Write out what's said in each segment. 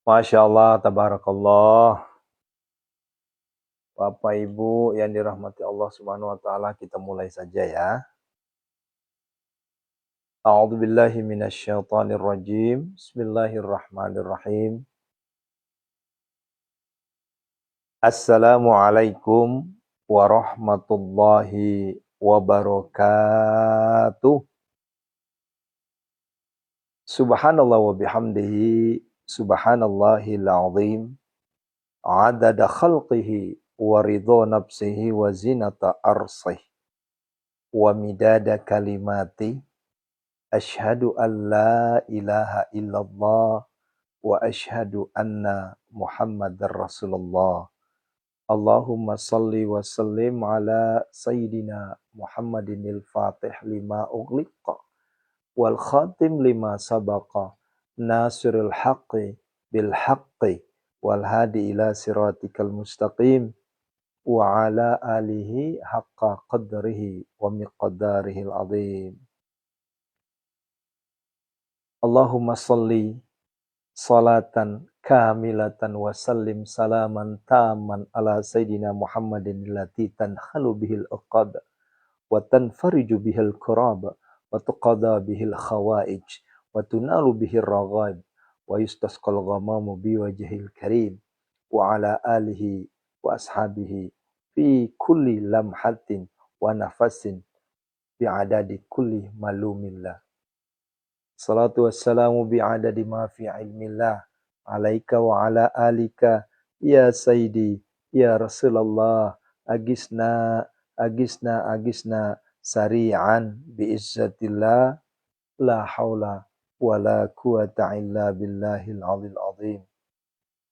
Masya Allah, tabarakallah. Bapak Ibu yang dirahmati Allah Subhanahu wa taala, kita mulai saja ya. A'udzu billahi minasyaitonir rajim. Bismillahirrahmanirrahim. Assalamualaikum warahmatullahi wabarakatuh. Subhanallah wa bihamdihi, subhanallahil azim. Adada khalqihi wa ridha nafsihi wa zinata arsihi wa midada kalimati. Asyhadu an la ilaha illallah wa asyhadu anna Muhammadar Rasulullah. Allahumma salli wa sallim ala Sayyidina Muhammadinil Fatih lima ughliqa wal khatim lima sabaqa nasirul haqqi bil haqqi wal hadi ila siratikal mustaqim wa ala alihi haqqa qadrihi wa miqdarihil azim. Allahumma salli salatan kamilatan wa sallim salaman taman ala Sayyidina Muhammadin allati tanhalu bihil uqad wa tanfariju bihil kurab wa tuqada bihil khawaij wa tunalu bihil raghaib wa yustasqal ghamamu biwajhil karim wa ala alihi wa ashabihi fi kulli lamhatin wa nafasin bi'adadi kulli malumillah. Salatu wassalamu bi'adadi ma fi ilmillah alaika wa ala alika ya sayyidi ya Rasulullah agisna agisna agisna sari'an biizzatillah la haula wa la quwata illa billahil alil azim.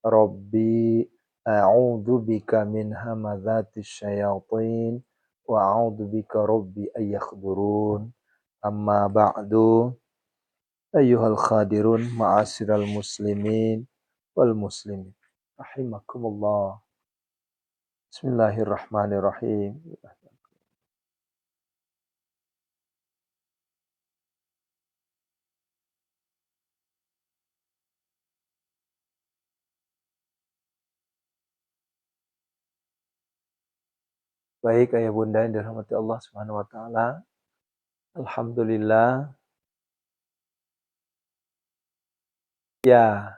Rabbi a'udzu bika min hamadzatish syayatin wa a'udzu bika rabbi ayyakhdurun. Amma ba'du. Ayyuhal khadirun ma'asyiral muslimin wal muslimin rahimakumullah. Bismillahirrahmanirrahim. Baik ayah bunda yang dirahmati Allah Subhanahu wa taala. Alhamdulillah. Ya,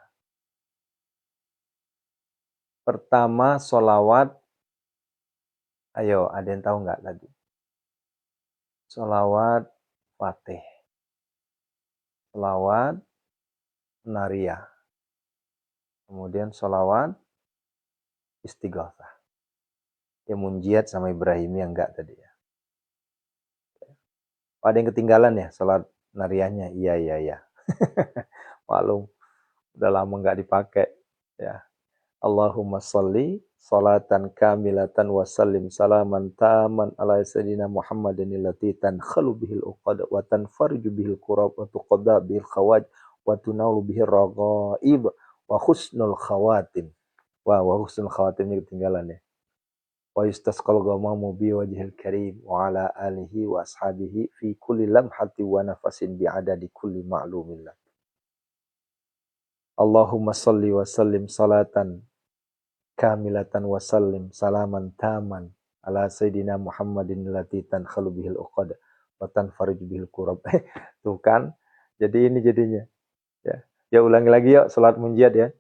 pertama solawat. Ayo, ada yang tahu nggak tadi? Solawat Fatih. Solawat Nariyah. Kemudian solawat Istighatsah. Ya munjiat sama Ibrahim yang enggak tadi ya. Ada yang ketinggalan ya salat Nariyahnya? Iya. Maklum, udah lama enggak dipakai ya. Allahumma sholli salatan kamilatan wa sallim salaman taman ala sayyidina Muhammadin allati tankhalu bihil uqad wa tanfarju bihil kurab wa tuqadda bihil khawaj wa tunalu bihil raghaib wa husnul khawatim. Wa husnul khawatim ini ketinggalan ya. Wa yustasqal ghamamu bi wajhil karim wa ala alihi wa ashabihi fi kulli lamhati wa nafasin bi adadi kulli ma'lumillah. Allahumma salli wa sallim salatan kamilatan wa sallim salaman taman ala sayyidina Muhammadin allati tankhalu bihil uqad wa tanfariju bihil kurab. Tuh kan, jadi ini jadinya ya. Ya ulangi lagi yuk salat munjiat ya.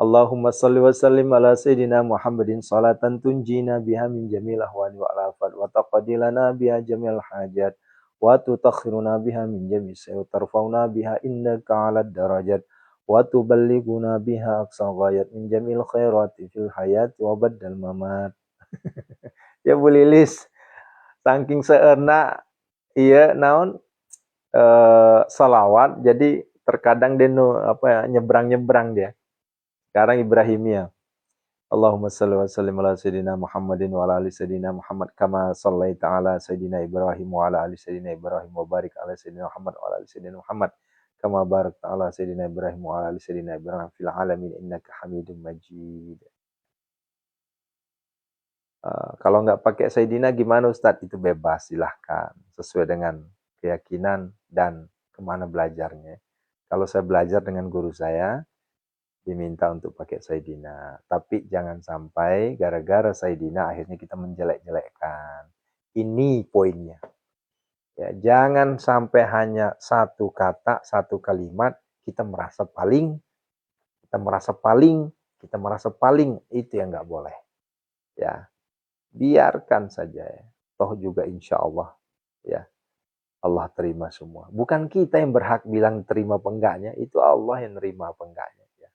Allahumma salli wa sallim ala sayyidina Muhammadin salatan tunjina biha min jamil ahwali wa alafat wa taqadilana biha jamil hajat wa tutakhiruna biha min jamil sayyid tarfauna biha innaka ala darajat wa tuballighuna biha aqsa ghayat min jamil khairati fil hayati wa baddal mamat. Ya Bu Lilis, saking seerna iya naon salawat jadi terkadang dia nyebrang-nyebrang dia. Sekarang Ibrahimia. Allahumma salli wa sallim ala sayyidina Muhammadin wa ala ali sayyidina Muhammad kama sallaita ala sayyidina Ibrahim wa ala ali sayyidina Ibrahim wa barik ala sayyidina Muhammad wa ala ali sayyidina Muhammad kama barakta ala sayyidina Ibrahim wa ala ali sayyidina Ibrahim fil alamin innaka Hamidum Majid. Kalau nggak pakai sayyidina gimana Ustadz? Itu bebas, silahkan sesuai dengan keyakinan dan kemana belajarnya. Kalau saya belajar dengan guru saya, diminta untuk pakai Sayyidina. Tapi jangan sampai gara-gara Sayyidina akhirnya kita menjelek-jelekkan. Ini poinnya. Ya, jangan sampai hanya satu kata, satu kalimat kita merasa paling, kita merasa paling, kita merasa paling, itu yang nggak boleh. Ya, biarkan saja ya. Toh juga insya Allah ya Allah terima semua. Bukan kita yang berhak bilang terima apa enggaknya, itu Allah yang terima apa enggaknya. Ya.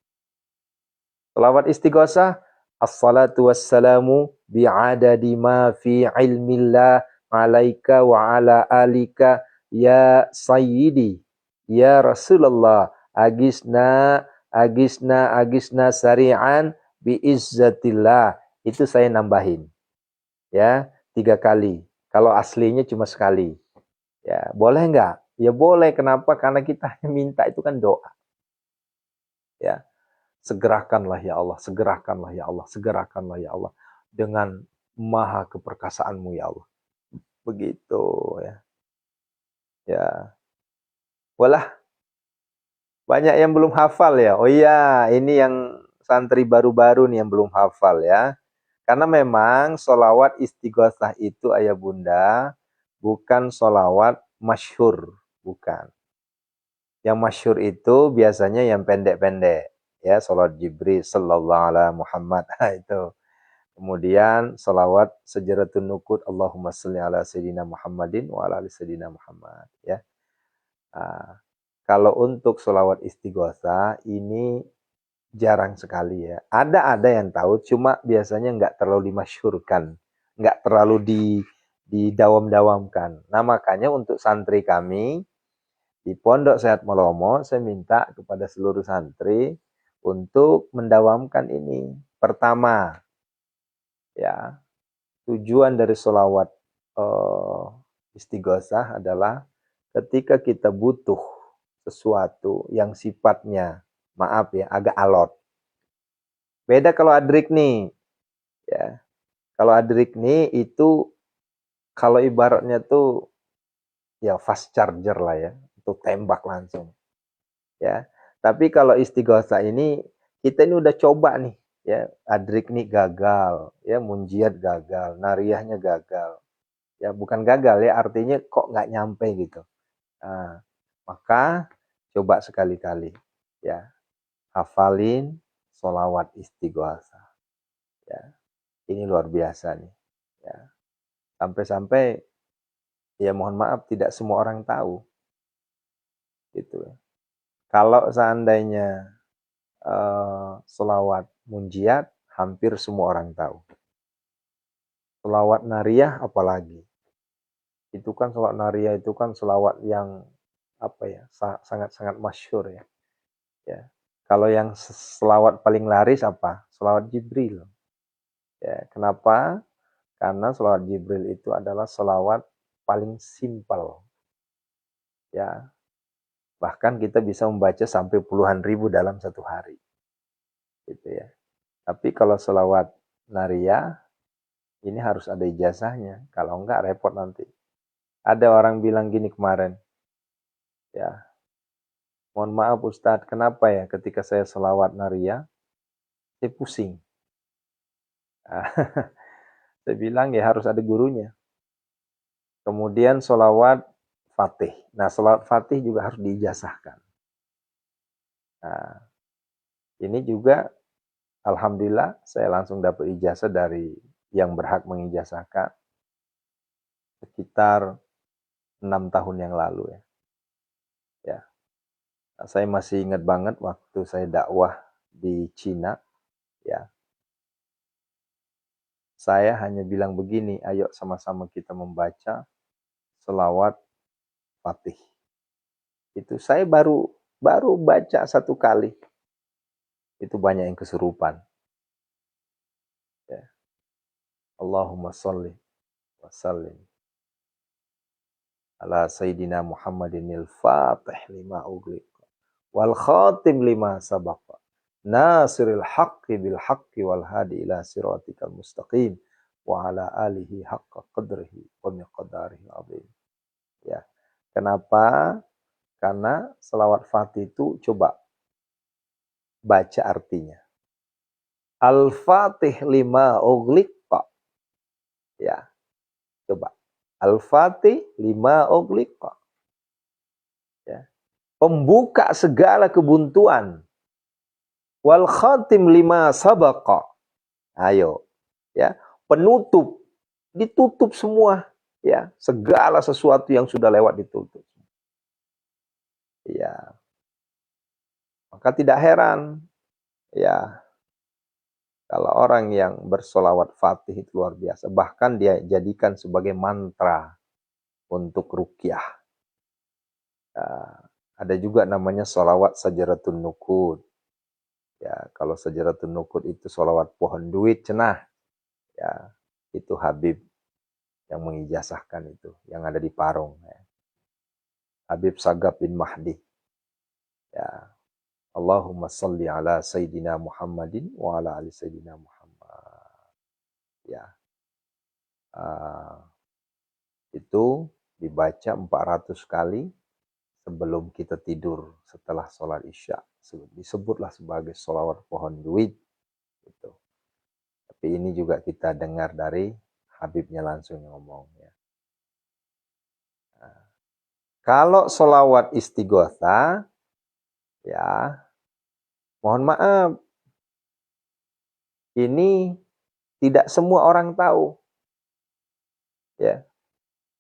Selawat istighosah, as-salatu wassalamu bi'adadi ma fi ilmillah alaika wa ala alika ya sayyidi ya Rasulullah agisna agisna agisna sari'an biizzatillah. Itu saya nambahin ya 3 kali. Kalau aslinya cuma sekali. Ya, boleh enggak? Ya boleh. Kenapa? Karena kita minta itu kan doa. Ya. Segerakanlah ya Allah, segerakanlah ya Allah, segerakanlah ya Allah dengan maha keperkasaanmu ya Allah. Begitu ya. Ya. Walah, banyak yang belum hafal ya. Oh iya, ini yang santri baru-baru nih yang belum hafal ya. Karena memang sholawat istighosah itu ayah bunda bukan sholawat masyhur, bukan. Yang masyhur itu biasanya yang pendek-pendek ya, sholawat Jibril sallallahu alaihi Muhammad itu. Kemudian salawat sejaratun nukut Allahumma sholli ala sayyidina Muhammadin wa ala ali sayyidina Muhammad ya. Nah, kalau untuk salawat istighosah ini jarang sekali ya. Ada yang tahu, cuma biasanya nggak terlalu dimasyhurkan, nggak terlalu didawam-dawamkan. Nah makanya untuk santri kami di Pondok Sehat Melomo, saya minta kepada seluruh santri untuk mendawamkan ini. Pertama, ya tujuan dari sholawat istighosah adalah ketika kita butuh sesuatu yang sifatnya, maaf ya, agak alot. Beda kalau adrik nih, ya. Kalau adrik nih itu kalau ibaratnya tuh ya fast charger lah ya, untuk tembak langsung. Ya. Tapi kalau istighosah ini kita ini udah coba nih, ya, adrik nih gagal, ya, munjiat gagal, nariyahnya gagal. Ya bukan gagal ya, artinya kok nggak nyampe gitu. Nah, maka coba sekali-kali ya hafalin sholawat istighosah. Ya, ini luar biasa nih. Ya, sampai-sampai ya mohon maaf tidak semua orang tahu gitu. Kalau seandainya sholawat munjiat hampir semua orang tahu. Sholawat nariyah apalagi. Itu kan sholawat nariyah itu kan sholawat yang apa ya, sangat-sangat masyhur ya. Ya. Kalau yang selawat paling laris apa? Selawat Jibril. Ya, kenapa? Karena selawat Jibril itu adalah selawat paling simpel. Ya, bahkan kita bisa membaca sampai puluhan ribu dalam satu hari. Gitu ya. Tapi kalau selawat nariyah ini harus ada ijazahnya. Kalau enggak repot nanti. Ada orang bilang gini kemarin. Ya, mohon maaf Ustadz, kenapa ya ketika saya selawat nariyah saya pusing. Saya bilang ya harus ada gurunya. Kemudian sholawat fatih. Nah, sholawat fatih juga harus diijazahkan. Nah, ini juga alhamdulillah saya langsung dapat ijazah dari yang berhak mengijazahkan sekitar 6 tahun yang lalu ya. Ya. Nah, saya masih ingat banget waktu saya dakwah di Cina ya. Saya hanya bilang begini, ayo sama-sama kita membaca selawat fatih. Itu saya baru baca satu kali. Itu banyak yang kesurupan. Ya. Allahumma sholli wa sallim ala sayyidina Muhammadinil Fatih lima ughliq wal khatim lima sabaqa nasiril haqqi bil haqqi wal hadi ila siratikal mustaqim wa ala alihi haqqa qadrihi wa miqdarihi azim. Ya. Kenapa? Karena selawat Fatih itu coba baca artinya. Al-Fatih lima ughliqa. Ya, coba. Al-Fatih lima ughliqa. Ya. Pembuka segala kebuntuan. Wal khatim lima sabaqa. Ayo, ya. Penutup, ditutup semua, ya. Segala sesuatu yang sudah lewat ditutup. Ya. Maka tidak heran, ya, kalau orang yang bersolawat Fatih itu luar biasa. Bahkan dia jadikan sebagai mantra untuk ruqyah. Ada juga namanya solawat Sajaratun Nuqud. Ya, kalau Sajaratun Nuqud itu solawat pohon duit cenah. Ya, itu Habib yang mengijazahkan itu, yang ada di Parung. Ya. Habib Sagaf bin Mahdi. Ya, Allahumma salli ala Sayyidina Muhammadin wa ala ali Sayyidina Muhammad. Ya, itu dibaca 400 kali sebelum kita tidur setelah sholat isya. Disebutlah sebagai sholawat pohon duit. Gitu. Tapi ini juga kita dengar dari Habibnya langsung ngomong. Ya. Nah, kalau sholawat istighotsah, ya, mohon maaf, ini tidak semua orang tahu. Ya.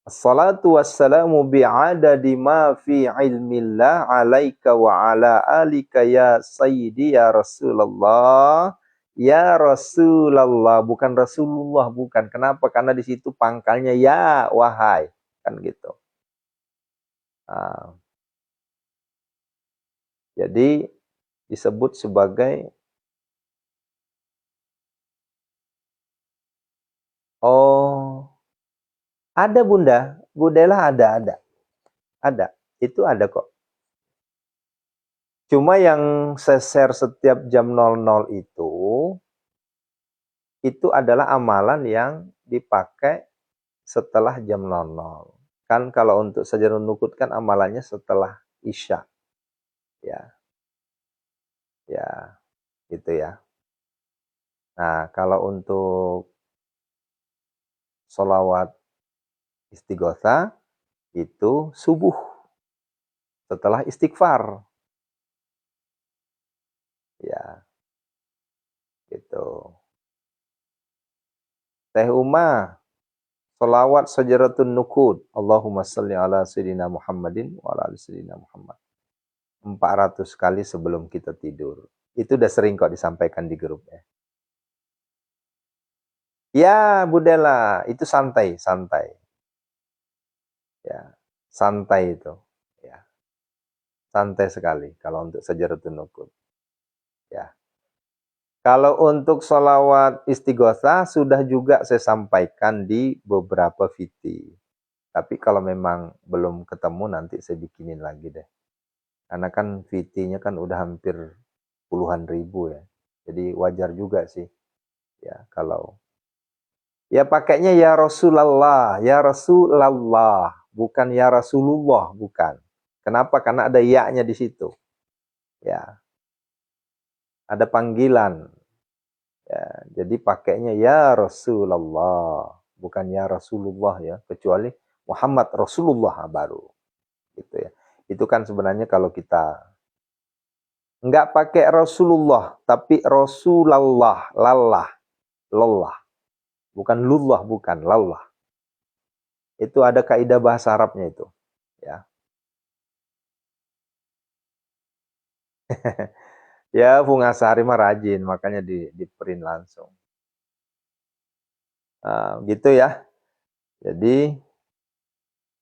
Assalatu wassalamu bi'adadi ma fi ilmillah alaika wa ala alika ya sayyidi ya Rasulullah. Ya Rasulullah, bukan Rasulullah, bukan. Kenapa? Karena di situ pangkalnya ya, wahai. Kan gitu. Nah, jadi disebut sebagai ada Bunda, Budela ada. Ada, itu ada kok. Cuma yang saya share setiap jam 00 itu adalah amalan yang dipakai setelah jam 00. Kan kalau untuk Sajarun Nuqud kan amalannya setelah Isya. Ya. Ya, gitu ya. Nah, kalau untuk sholawat istighotsah itu subuh setelah istighfar. Ya. Gitu. Teh Uma, sholawat Sajaratun Nuqud. Allahumma salli ala Sayyidina Muhammadin wa ala ali Sayyidina Muhammad. 400 kali sebelum kita tidur. Itu udah sering kok disampaikan di grup ya. Ya, Budela, itu santai. Ya, santai itu. Ya. Santai sekali kalau untuk Sajaratun Nuqud. Ya. Kalau untuk sholawat istighotsah sudah juga saya sampaikan di beberapa VT. Tapi kalau memang belum ketemu nanti saya bikinin lagi deh. Karena kan VT-nya kan udah hampir puluhan ribu ya. Jadi wajar juga sih. Ya, kalau ya pakainya ya Rasulullah, bukan ya Rasulullah, bukan. Kenapa? Karena ada ya-nya di situ. Ya. Ada panggilan. Ya, jadi pakainya ya Rasulullah, bukan ya Rasulullah ya, kecuali Muhammad Rasulullah baru. Gitu ya. Itu kan sebenarnya kalau kita enggak pakai Rasulullah, tapi Rasulullah, lallah. Bukan lullah, bukan lallah. Itu ada kaidah bahasa Arabnya itu, ya. Ya, Bunga Sari mah rajin, makanya di print langsung. Gitu ya. Jadi,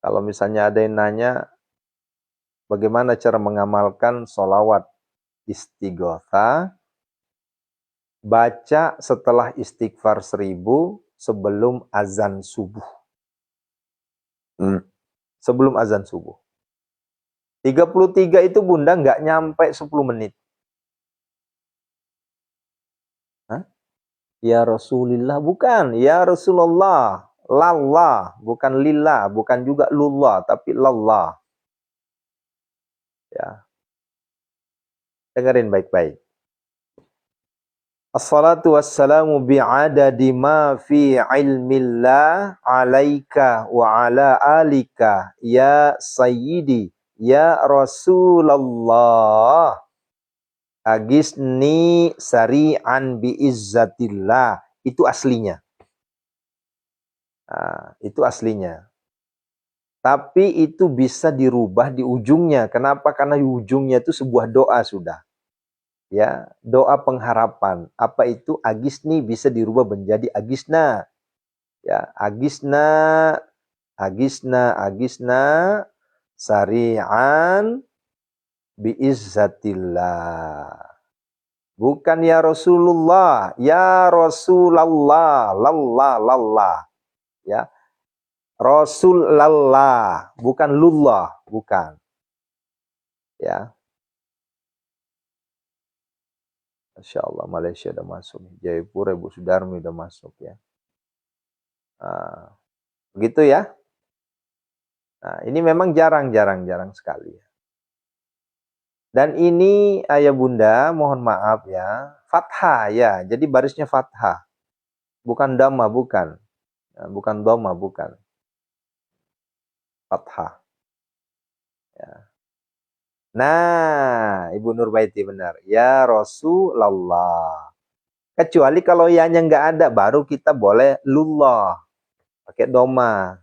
kalau misalnya ada yang nanya, bagaimana cara mengamalkan sholawat istighotsah, baca setelah istighfar 1000 sebelum azan subuh. Sebelum azan subuh. 33 itu Bunda nggak nyampe 10 menit. Hah? Ya Rasulillah, bukan. Ya Rasulullah. Lallah, bukan lillah, bukan juga lullah, tapi lallah. Ya. Dengerin baik-baik. Assalatu wassalamu bi'adadi ma fi ilmillah alaika wa ala alika ya sayyidi ya Rasulullah agisni sari'an biizzatillah. Itu aslinya. Nah, itu aslinya. Tapi itu bisa dirubah di ujungnya. Kenapa? Karena di ujungnya itu sebuah doa sudah. Ya, doa pengharapan. Apa itu? Agisni bisa dirubah menjadi agisna. Ya, agisna, agisna, agisna, sari'an biizzatillah. Bukan ya Rasulullah, ya Rasulullah, lallah, lallah. Ya, Rasulullah, bukan lullah, bukan. Ya, Masya Allah, Malaysia udah masuk. Jayapura, Ibu Sudarmi udah masuk ya. Nah, begitu ya. Nah, ini memang jarang sekali. Dan ini ayah bunda, mohon maaf ya, fathah ya. Jadi barisnya fathah. Bukan dhamma, bukan. Bukan dhamma, bukan. Fathah. Ya. Nah, Ibu Nurbaiti benar. Ya Rasulullah. Kecuali kalau ianya nggak ada, baru kita boleh lullah. Pakai doma.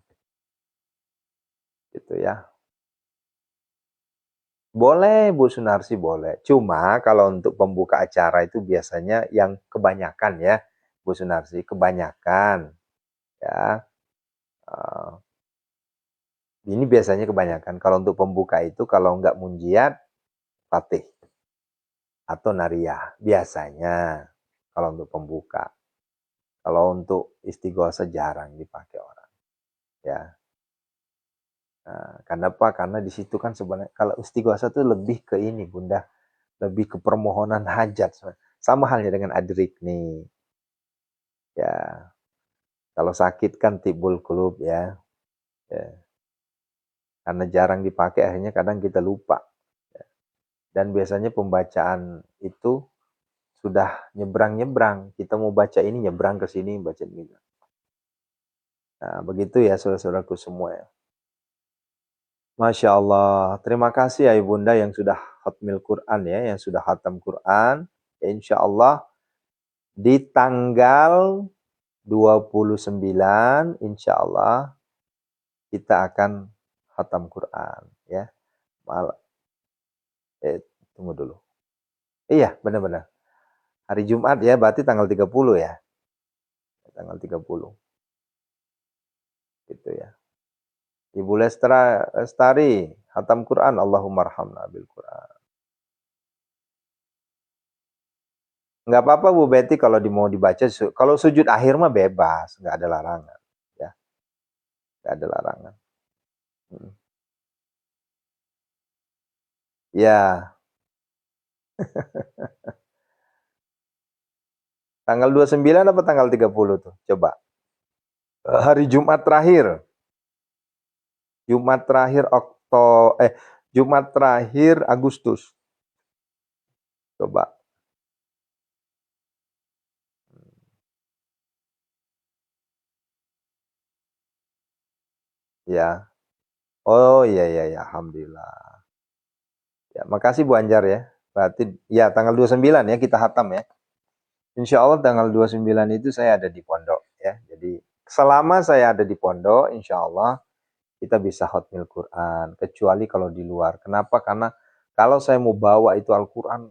Gitu ya. Boleh, Bu Sunarsi boleh. Cuma kalau untuk pembuka acara itu biasanya yang kebanyakan ya, Bu Sunarsi. Kebanyakan. Ya. Ini biasanya kebanyakan. Kalau untuk pembuka itu, kalau nggak munjiat, fatih. Atau nariyah. Biasanya. Kalau untuk pembuka. Kalau untuk istighosa jarang dipakai orang. Ya. Nah, kenapa? Karena di situ kan sebenarnya kalau istighosa itu lebih ke ini, Bunda. Lebih ke permohonan hajat. Sama halnya dengan adrik nih. Ya. Kalau sakit kan tibul kulub ya. Ya. Karena jarang dipakai akhirnya kadang kita lupa. Ya. Dan biasanya pembacaan itu sudah nyebrang-nyebrang. Kita mau baca ini nyebrang ke sini baca ini. Nah, begitu ya saudara-saudaraku semua ya. Masya Allah. Terima kasih ya Ibunda yang sudah khatmil Quran ya, yang sudah khatam Quran. Ya, insya Allah di tanggal 29 insya Allah kita akan khatam Quran ya. Tunggu dulu. Iya, benar-benar. Hari Jumat ya, berarti tanggal 30 ya. Tanggal 30. Gitu ya. Ibu Lestari, khatam Quran, Allahumma arhamna bil Quran. Enggak apa-apa Bu Betty kalau mau dibaca, kalau sujud akhir mah bebas, enggak ada larangan. Ya, enggak ada larangan. Ya, tanggal 29 apa tanggal 30 tuh? Coba. Hari Jumat terakhir. Jumat terakhir Jumat terakhir Agustus. Coba. Ya. Oh iya iya ya, alhamdulillah. Ya, makasih Bu Anjar ya. Berarti ya tanggal 29 ya kita hatam ya. Insya Allah tanggal 29 itu saya ada di pondok ya. Jadi selama saya ada di pondok, insya Allah kita bisa khatmil Quran. Kecuali kalau di luar. Kenapa? Karena kalau saya mau bawa itu Al-Quran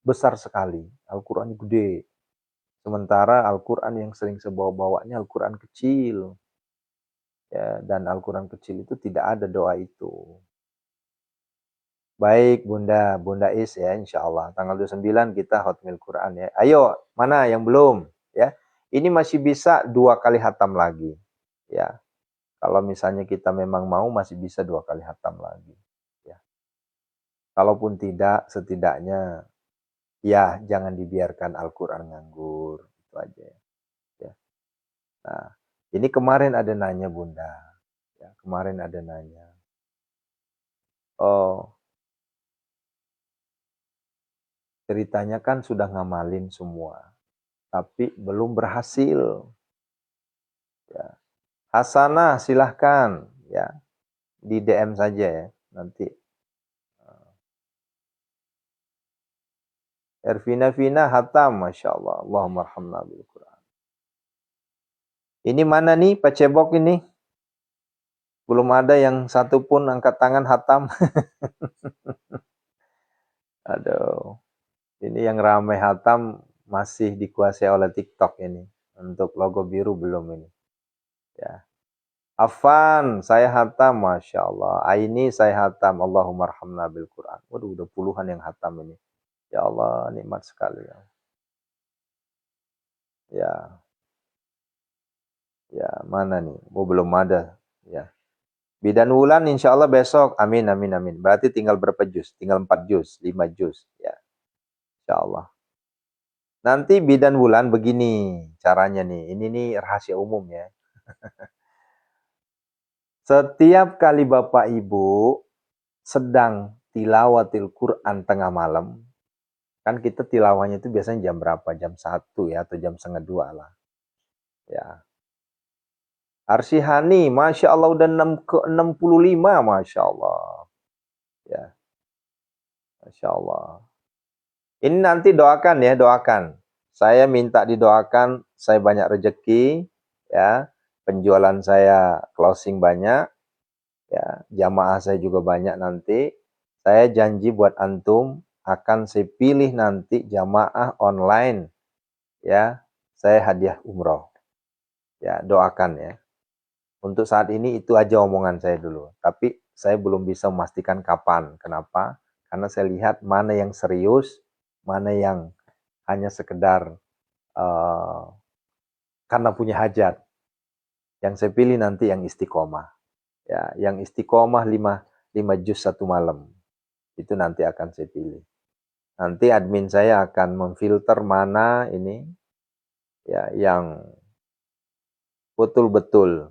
besar sekali. Al-Quran gede. Sementara Al-Quran yang sering saya bawa-bawanya Al-Quran kecil. Ya, dan Al-Quran kecil itu tidak ada doa itu. Baik Bunda Is ya insya Allah. Tanggal 29 kita khatmil Quran ya. Ayo, mana yang belum? Ya, ini masih bisa 2 kali hatam lagi. Ya, kalau misalnya kita memang mau masih bisa 2 kali hatam lagi. Ya. Kalaupun tidak, setidaknya ya jangan dibiarkan Al-Quran nganggur. Itu aja ya. Ya. Nah, ini kemarin ada nanya Bunda. Ya, kemarin ada nanya. Oh, ceritanya kan sudah ngamalin semua. tapi belum berhasil. Ya. Hasanah silahkan ya, di DM saja ya nanti. Ervina Vina hatam, Masya Allah. Allahumma arhamna bil Quran. Ini mana nih Pak Cebok ini? Belum ada yang satu pun angkat tangan hatam. Aduh. Ini yang ramai hatam masih dikuasai oleh TikTok ini. Untuk logo biru belum ini. Ya. Afan, saya hatam, Masya Allah. Aini saya hatam, Allahumma arhamna bil Quran. Waduh, udah puluhan yang hatam ini. Ya Allah, nikmat sekali ya. Ya, ya mana nih? Oh, belum ada. Ya. Bidan Wulan insya Allah besok. Amin, amin, amin. Berarti tinggal berapa juz? Tinggal 4 juz, 5 juz. Ya, insya Allah. Nanti Bidan Wulan begini caranya nih. Ini nih rahasia umum ya. Setiap kali Bapak Ibu sedang tilawatil Quran tengah malam, kan kita tilawahnya itu biasanya jam berapa? Jam 1 ya, atau jam setengah 2 lah. Ya. Arsihani, Masya Allah udah 65, Masya Allah. Ya, Masya Allah. Ini nanti doakan ya, doakan. Saya minta didoakan, saya banyak rezeki, ya. Penjualan saya closing banyak, ya. Jamaah saya juga banyak nanti. Saya janji buat antum akan saya pilih nanti jamaah online, ya. Saya hadiah umroh. Ya, doakan ya. Untuk saat ini itu aja omongan saya dulu. Tapi saya belum bisa memastikan kapan. Kenapa? Karena saya lihat mana yang serius, mana yang hanya sekedar karena punya hajat. Yang saya pilih nanti yang istiqomah. Ya, yang istiqomah 5 juz 1 malam. Itu nanti akan saya pilih. Nanti admin saya akan memfilter mana ini ya yang betul-betul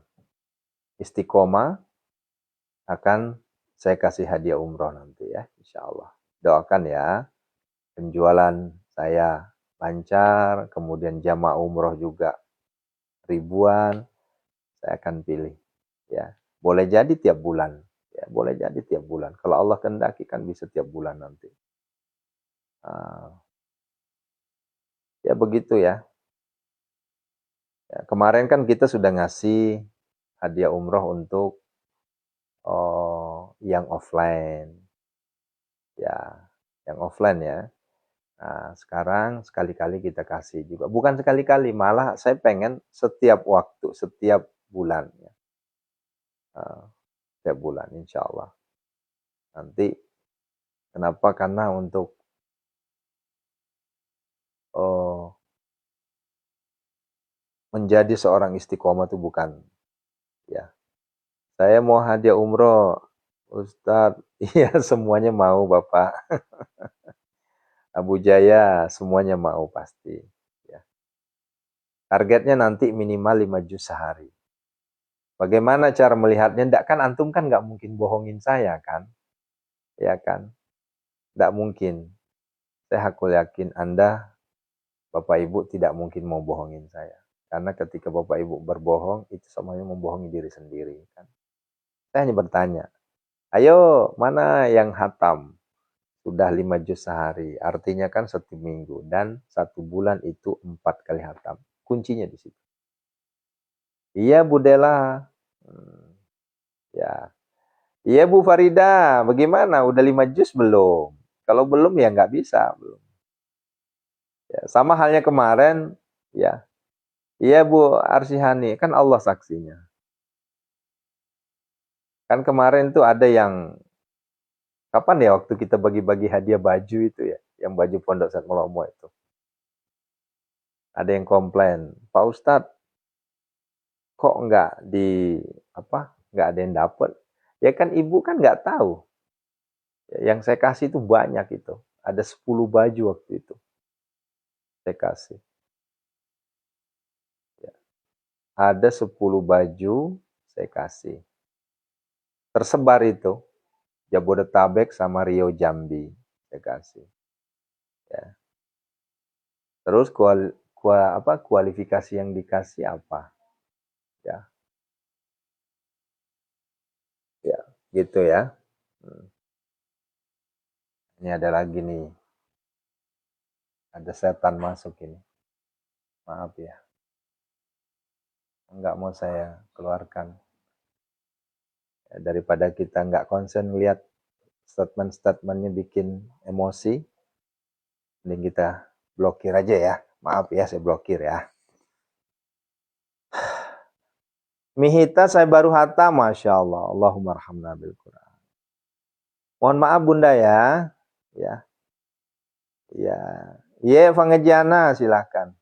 istiqomah, akan saya kasih hadiah umroh nanti ya, insya Allah. Doakan ya, penjualan saya lancar, kemudian jamaah umroh juga ribuan, saya akan pilih. Ya, boleh jadi tiap bulan. Ya, boleh jadi tiap bulan. Kalau Allah kehendaki kan bisa tiap bulan nanti. Ya begitu ya. Ya. Kemarin kan kita sudah ngasih hadiah umroh untuk yang offline. Ya, yang offline ya. Nah, sekarang sekali-kali kita kasih juga. Bukan sekali-kali, malah saya pengen setiap waktu, setiap bulan. Ya. Setiap bulan, insya Allah. Nanti, kenapa? Karena untuk menjadi seorang istiqomah itu bukan. Ya, saya mau hadiah umroh, Ustadz. Iya, semuanya mau Bapak. Abu Jaya, semuanya mau pasti. Ya. Targetnya nanti minimal 5 juz sehari. Bagaimana cara melihatnya? Nggak kan antum kan nggak mungkin bohongin saya kan? Ya kan? Nggak mungkin. Saya aku yakin Anda, Bapak Ibu tidak mungkin mau bohongin saya. Karena ketika Bapak Ibu berbohong, itu semuanya membohongi diri sendiri. Kan? Saya hanya bertanya, ayo mana yang hatam? Sudah 5 juz sehari. Artinya kan 1 minggu. Dan 1 bulan itu 4 kali hatam. Kuncinya di situ. Iya Bu Dela. Ya. Iya Bu Farida, bagaimana? Udah 5 juz belum? Kalau belum ya nggak bisa. Belum. Ya, sama halnya kemarin, ya. Iya Bu Arsihani, kan Allah saksinya. Kan kemarin tuh ada yang, kapan ya waktu kita bagi-bagi hadiah baju itu ya, yang baju Pondok Sat Melomo itu. Ada yang komplain, Pak Ustadz, kok nggak nggak ada yang dapat? Ya kan ibu kan nggak tahu. Yang saya kasih itu banyak itu. Ada 10 baju waktu itu. Saya kasih. Ya. Ada 10 baju saya kasih. Tersebar itu. Jabodetabek sama Rio Jambi. Saya kasih. Ya. Terus kualifikasi yang dikasih apa? Ya, ya, gitu ya. Ini ada lagi nih, ada setan masuk ini. Maaf ya, nggak mau saya keluarkan. Ya, daripada kita nggak konsen lihat statement-statementnya bikin emosi, mending kita blokir aja ya. Maaf ya, saya blokir ya. Mihita saya baru hatam, Masya Allah. Allahumma arhamna bil Quran. Mohon maaf Bunda ya. Ya, ya. Ye, Fangejana silahkan.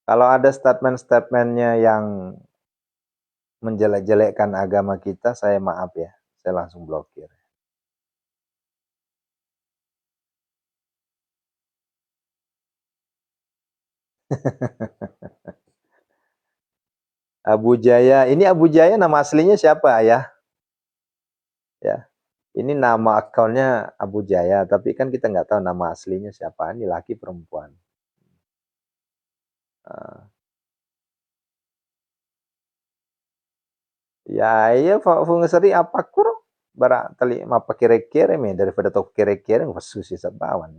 Kalau ada statement-statementnya yang menjelek-jelekkan agama kita, saya maaf ya. Saya langsung blokir. Abu Jaya. Ini Abu Jaya nama aslinya siapa ya? Ya. Ini nama akunnya Abu Jaya, tapi kan kita nggak tahu nama aslinya siapa. Ini laki perempuan. Ya, iya fungsi apa kur? Bara tali mapa kere-kere me daripada tok kere-kere susi sabawan.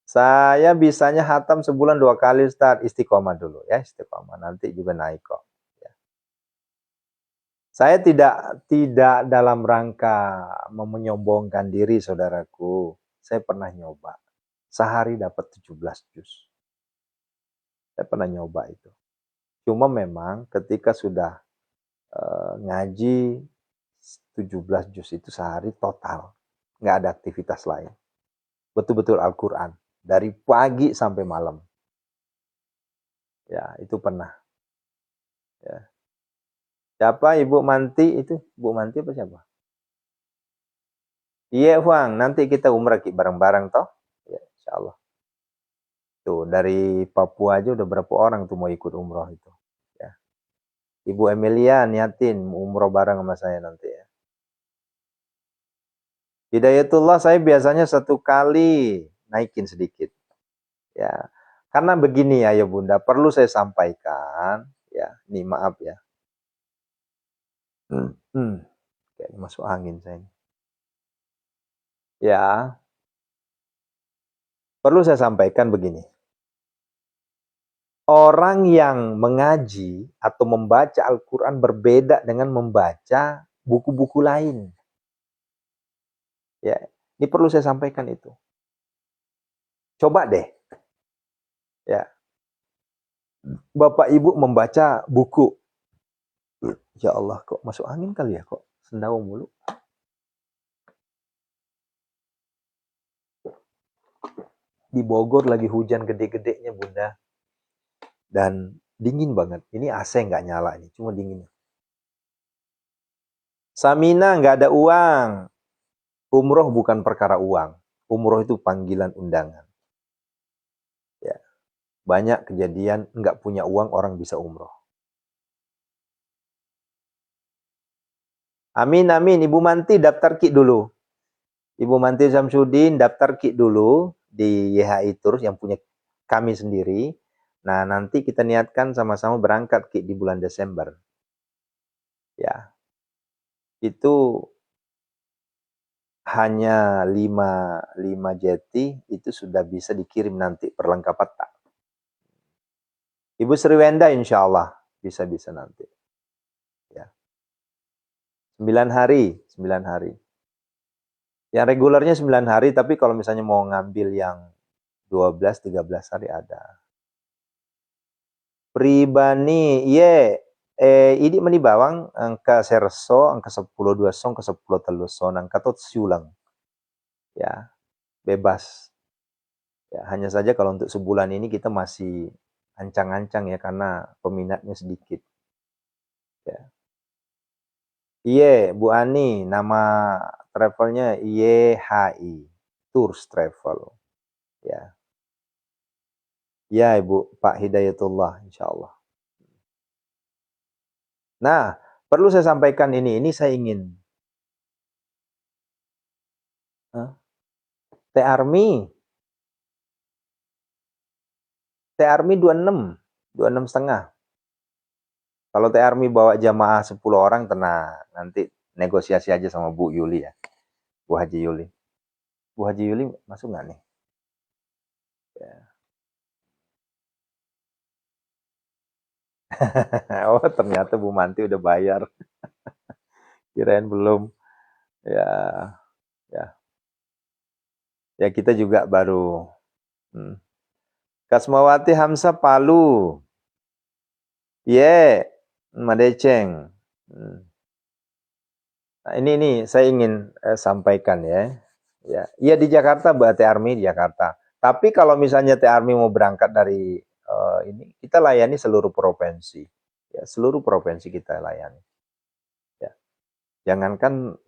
Saya bisanya hatam sebulan 2 kali Ustaz, istiqomah dulu ya, istiqomah. Nanti juga naik kok. Ya. Saya tidak dalam rangka menyombongkan diri saudaraku. Saya pernah nyoba. Sehari dapat 17 juz. Saya pernah nyoba itu. Cuma memang ketika sudah ngaji 17 juz itu sehari total. Nggak ada aktivitas lain. Betul-betul Al-Quran. Dari pagi sampai malam. Ya, itu pernah. Ya. Siapa Ibu Manti itu? Ibu Manti apa siapa? Iya, Huang. Nanti kita umrah bareng-bareng toh. Ya, insya Allah. Tuh, dari Papua aja udah berapa orang tuh mau ikut umroh itu. Ya. Ibu Emilia niatin umroh bareng sama saya nanti ya. Hidayatullah saya biasanya 1 kali naikin sedikit. Ya. Karena begini ya, ya Bunda, perlu saya sampaikan ya. Nih maaf ya. Kayaknya masuk angin saya ini. Ya, perlu saya sampaikan begini. Orang yang mengaji atau membaca Al-Quran berbeda dengan membaca buku-buku lain. Ya, ini perlu saya sampaikan itu. Coba deh, ya, Bapak Ibu membaca buku. Ya Allah, kok masuk angin kali ya, kok sendawa mulu. Di Bogor lagi hujan gede-gedenya Bunda. Dan dingin banget. Ini AC nggak nyala ini, cuma dingin. Samina nggak ada uang. Umroh bukan perkara uang. Umroh itu panggilan undangan. Ya. Banyak kejadian nggak punya uang orang bisa umroh. Amin, amin. Ibu Manti daftar KIK dulu. Ibu Manti Samsudin daftar KIK dulu di YHI Tours yang punya kami sendiri. Nah, nanti kita niatkan sama-sama berangkat KIK di bulan Desember. Ya. Itu hanya 5 jeti itu sudah bisa dikirim nanti perlengkapan tak. Ibu Sriwenda insya Allah bisa nanti. Ya. 9 hari. Yang regulernya 9 hari, tapi kalau misalnya mau ngambil yang 12-13 hari ada. Pribani, ye, ini meni bawang angka serso, angka 10 2 song, ke 10 telu son, angka tot siulang. Ya, bebas. Ya, hanya saja kalau untuk sebulan ini kita masih ancang-ancang ya karena peminatnya sedikit. Ya. Iya, Bu Ani, nama travelnya YHI, Tours Travel. Ya. Ya, Ibu, Pak Hidayatullah, insya Allah. Nah, perlu saya sampaikan ini saya ingin. Teh Army, T-Army 26 setengah. Kalau T-Army bawa jamaah 10 orang, tenang. Nanti negosiasi aja sama Bu Yuli ya. Bu Haji Yuli. Bu Haji Yuli masuk nggak nih? Ya. Oh, ternyata Bu Manti udah bayar. Kirain belum. Ya, ya. Ya kita juga baru. Kasmawati Hamzah Palu. Ye, Madeceng. Nah, ini saya ingin sampaikan ya. Ya di Jakarta, T-Army di Jakarta. Tapi kalau misalnya T-Army mau berangkat dari ini, kita layani seluruh provinsi. Ya, seluruh provinsi kita layani. Ya. Jangankan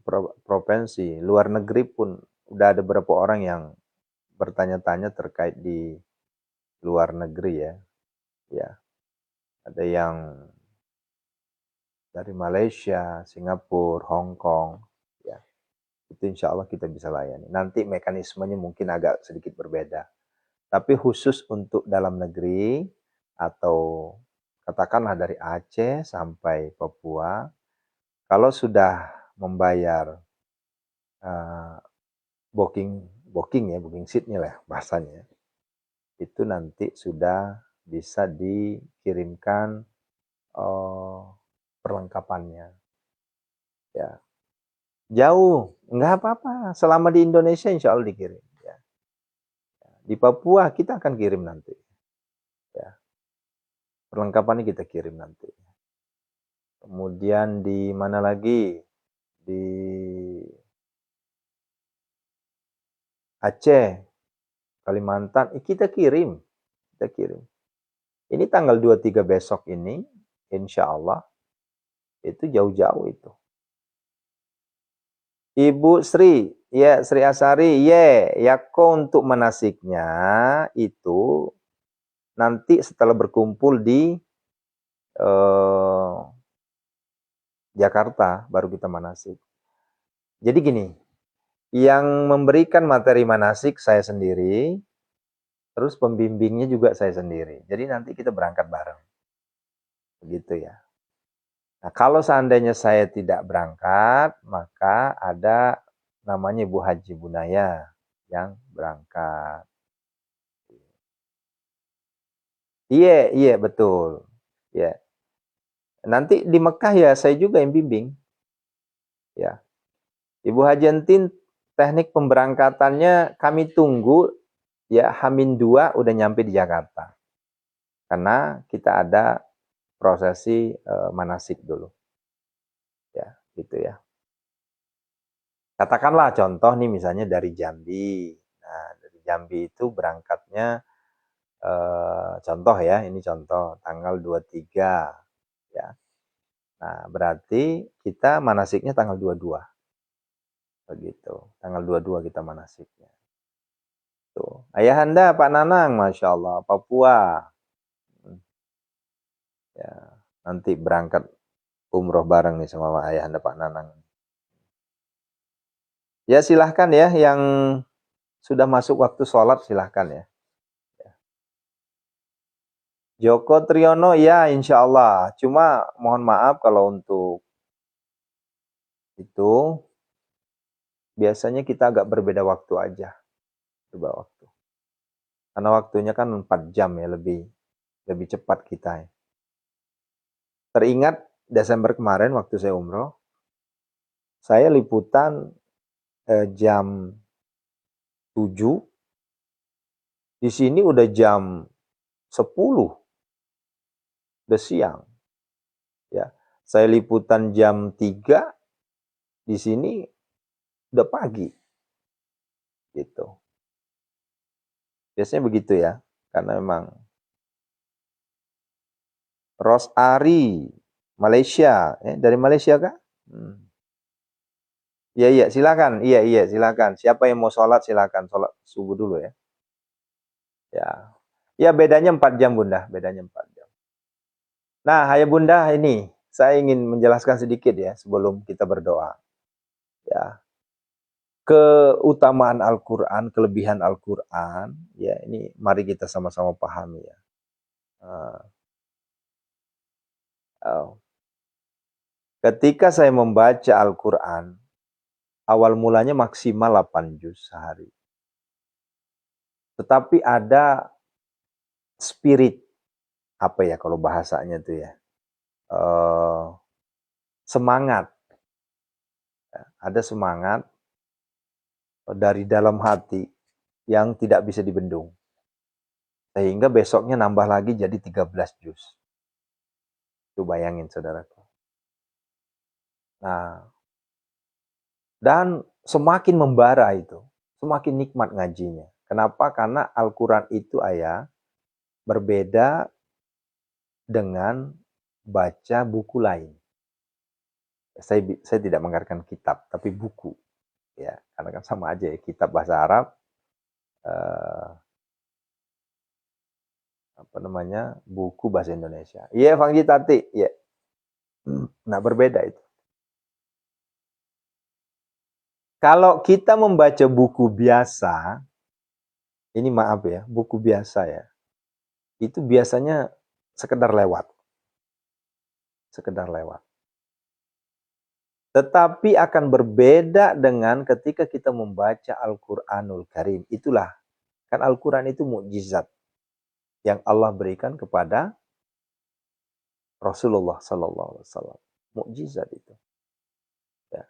provinsi, luar negeri pun udah ada beberapa orang yang bertanya-tanya terkait di luar negeri ya. Ya. Ada yang dari Malaysia, Singapura, Hong Kong, ya. Itu insya Allah kita bisa layani. Nanti mekanismenya mungkin agak sedikit berbeda. Tapi khusus untuk dalam negeri atau katakanlah dari Aceh sampai Papua, kalau sudah membayar booking seatnya lah bahasanya, itu nanti sudah bisa dikirimkan perlengkapannya. Ya, jauh, nggak apa-apa. Selama di Indonesia insya Allah dikirim. Ya. Di Papua kita akan kirim nanti. Ya. Perlengkapannya kita kirim nanti. Kemudian di mana lagi? Di Aceh, Kalimantan, kita kirim. Kita kirim. Ini tanggal 23 besok ini, insya Allah, itu jauh-jauh itu. Ibu Sri, ya Sri Asari, Yako untuk manasiknya itu nanti setelah berkumpul di Jakarta baru kita manasik. Jadi gini, yang memberikan materi manasik saya sendiri, terus pembimbingnya juga saya sendiri. Jadi nanti kita berangkat bareng. Begitu ya. Nah, kalau seandainya saya tidak berangkat, maka ada namanya Ibu Haji Bunaya yang berangkat. Iya, betul. Ya. Nanti di Mekah ya saya juga yang bimbing. Ya. Ibu Haji Entin teknik pemberangkatannya kami tunggu ya H-2 udah nyampe di Jakarta. Karena kita ada prosesi manasik dulu. Ya, gitu ya. Katakanlah contoh nih misalnya dari Jambi. Nah, dari Jambi itu berangkatnya contoh ya, ini contoh tanggal 23 ya. Nah, berarti kita manasiknya tanggal 22. Begitu. Tanggal 22 kita manasiknya. Tuh. Ayahanda Pak Nanang, Masya Allah, Papua. Ya, nanti berangkat umroh bareng nih sama ayahanda Pak Nanang. Ya silahkan ya, yang sudah masuk waktu sholat silahkan ya. Joko Triyono ya insya Allah. Cuma mohon maaf kalau untuk itu biasanya kita agak berbeda waktu aja. Berbeda waktu. Karena waktunya kan 4 jam ya, lebih cepat kita ya. Teringat Desember kemarin waktu saya umroh, saya liputan jam 7, di sini udah jam 10, udah siang. Ya, saya liputan jam 3, di sini udah pagi. Gitu. Biasanya begitu ya, karena memang Rosari, Malaysia, dari Malaysia kah? Iya, silakan. Iya, silakan. Siapa yang mau sholat silakan sholat subuh dulu ya. Ya bedanya 4 jam Bunda, bedanya 4 jam. Nah, Hayya Bunda ini saya ingin menjelaskan sedikit ya sebelum kita berdoa. Ya. Keutamaan Al-Qur'an, kelebihan Al-Qur'an, ya ini mari kita sama-sama pahami ya. Uh, oh. Ketika saya membaca Al-Quran, awal mulanya maksimal 8 juz sehari. Tetapi ada spirit, apa ya kalau bahasanya itu ya, semangat. Ada semangat dari dalam hati yang tidak bisa dibendung. Sehingga besoknya nambah lagi jadi 13 juz. Itu bayangin saudaraku. Nah, dan semakin membara itu, semakin nikmat ngajinya. Kenapa? Karena Al-Quran itu berbeda dengan baca buku lain. Saya tidak mengatakan kitab, tapi buku. Ya, karena kan sama aja ya, kitab bahasa Arab, buku bahasa Indonesia. Iya, Fangji Tati, ya. Nah, berbeda itu. Kalau kita membaca buku biasa, ini maaf ya, buku biasa ya, itu biasanya sekedar lewat. Sekedar lewat. Tetapi akan berbeda dengan ketika kita membaca Al-Quranul Karim. Itulah, kan Al-Quran itu mukjizat yang Allah berikan kepada Rasulullah SAW. Mukjizat itu. Ya.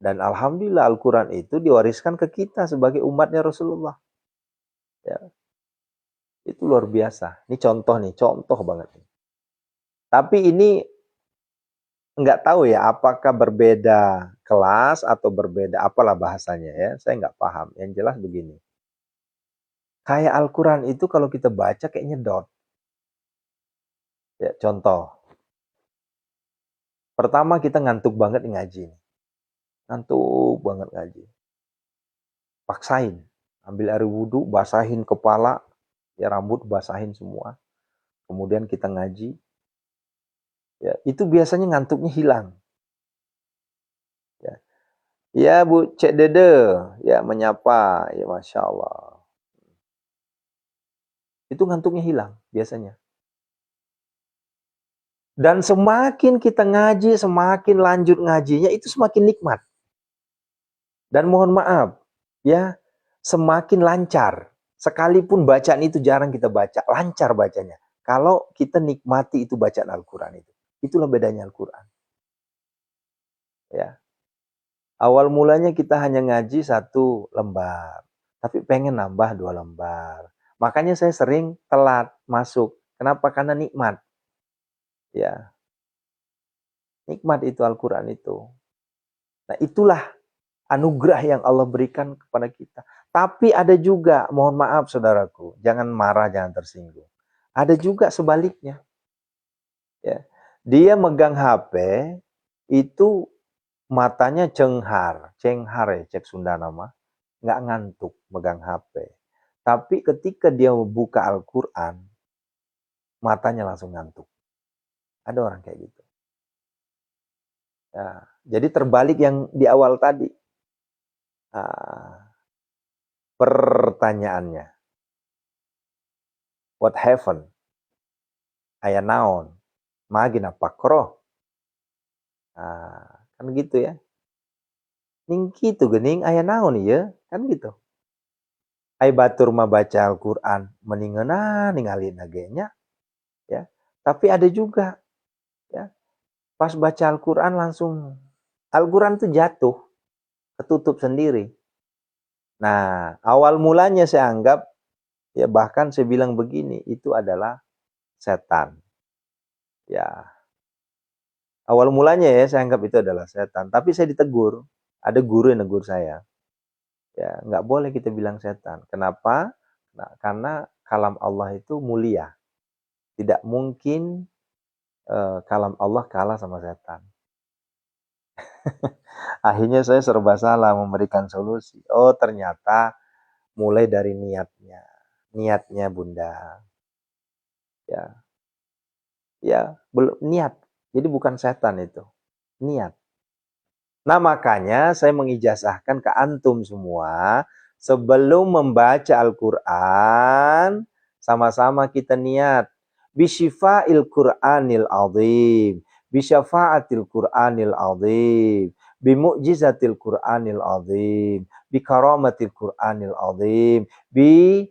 Dan Alhamdulillah Al-Quran itu diwariskan ke kita sebagai umatnya Rasulullah. Ya. Itu luar biasa. Ini contoh banget. Tapi ini nggak tahu ya apakah berbeda kelas atau berbeda apalah bahasanya ya. Saya nggak paham. Yang jelas begini. Kayak Al-Quran itu kalau kita baca kayak nyedot. Ya, contoh. Pertama kita ngantuk banget ngaji. Ngantuk banget ngaji. Paksain. Ambil air wudhu, basahin kepala, ya rambut basahin semua. Kemudian kita ngaji. Ya, itu biasanya ngantuknya hilang. Ya, ya Bu Cek Dede, ya menyapa, ya Masya Allah. Itu ngantuknya hilang biasanya. Dan semakin kita ngaji, semakin lanjut ngajinya, itu semakin nikmat. Dan mohon maaf, ya, semakin lancar. Sekalipun bacaan itu jarang kita baca, lancar bacanya. Kalau kita nikmati itu bacaan Al-Quran itu. Itulah bedanya Al-Quran. Ya. Awal mulanya kita hanya ngaji 1 lembar. Tapi pengen nambah 2 lembar. Makanya saya sering telat masuk. Kenapa? Karena nikmat. Ya. Nikmat itu Al-Quran itu. Nah, itulah anugerah yang Allah berikan kepada kita. Tapi ada juga, mohon maaf saudaraku, jangan marah, jangan tersinggung. Ada juga sebaliknya. Ya. Dia megang HP, itu matanya cenghar ya, cek Sunda nama, nggak ngantuk megang HP. Tapi ketika dia buka Al-Quran, matanya langsung ngantuk. Ada orang kayak gitu. Ya, jadi terbalik yang di awal tadi. Pertanyaannya, what happened? Aya naon? Magina pakro. Kan gitu ya. Ning kitu geuning aya naon ieu? Kan gitu. Ai batur mah baca Al-Qur'an meningeunna ningalina ge nya, ya. Tapi ada juga ya, pas baca Al-Qur'an langsung Al-Qur'an tuh jatuh, ketutup sendiri. Nah, awal mulanya saya anggap ya, bahkan saya bilang begini, itu adalah setan. Ya. Awal mulanya ya saya anggap itu adalah setan, tapi saya ditegur. Ada guru yang negur saya. Ya, nggak boleh kita bilang setan. Kenapa? Nah, karena kalam Allah itu mulia. Tidak mungkin kalam Allah kalah sama setan. Akhirnya saya serba salah memberikan solusi. Oh, ternyata mulai dari niatnya. Niatnya Bunda. Ya. Ya, belum niat. Jadi bukan setan itu. Niat. Nah, makanya saya mengijazahkan ke antum semua, sebelum membaca Al-Quran, Sama-sama kita niat. Bisyifa'il Qur'anil azim. Bisyafa'atil Qur'anil azim. Bimu'jizatil Qur'anil azim. Bikaramatil Qur'anil azim. Bi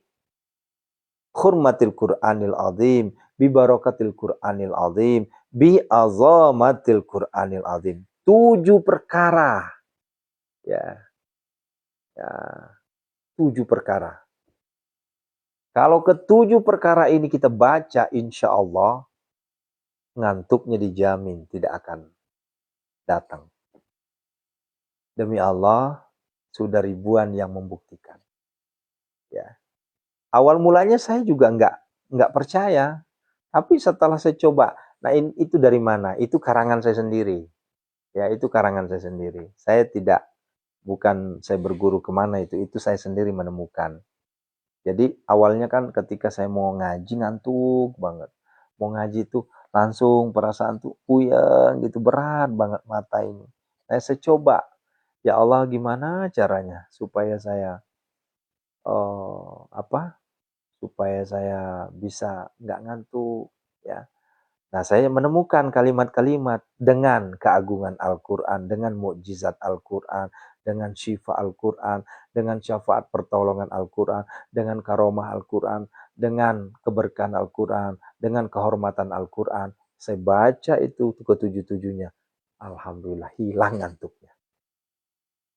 hurmatil Qur'anil azim. Bi barakatil Qur'anil azim. Bi azamatil Qur'anil azim. 7 perkara. Ya. 7 perkara. Kalau ke-7 perkara ini kita baca, insya Allah ngantuknya dijamin tidak akan datang. Demi Allah, sudah ribuan yang membuktikan. Ya. Awal mulanya saya juga nggak percaya, tapi setelah saya coba, nah itu dari mana? Itu karangan saya sendiri. Ya, itu karangan saya sendiri. Bukan saya berguru kemana itu saya sendiri menemukan. Jadi awalnya kan ketika saya mau ngaji ngantuk banget. Mau ngaji tuh langsung perasaan tuh puyeng gitu, berat banget mata ini. Nah, saya coba, ya Allah gimana caranya supaya saya supaya saya bisa nggak ngantuk ya. Nah, saya menemukan kalimat-kalimat dengan keagungan Al-Quran, dengan mukjizat Al-Quran, dengan syifa Al-Quran, dengan syafaat pertolongan Al-Quran, dengan karomah Al-Quran, dengan keberkahan Al-Quran, dengan kehormatan Al-Quran. Saya baca itu ke-7-7-nya. Alhamdulillah, hilang ngantuknya.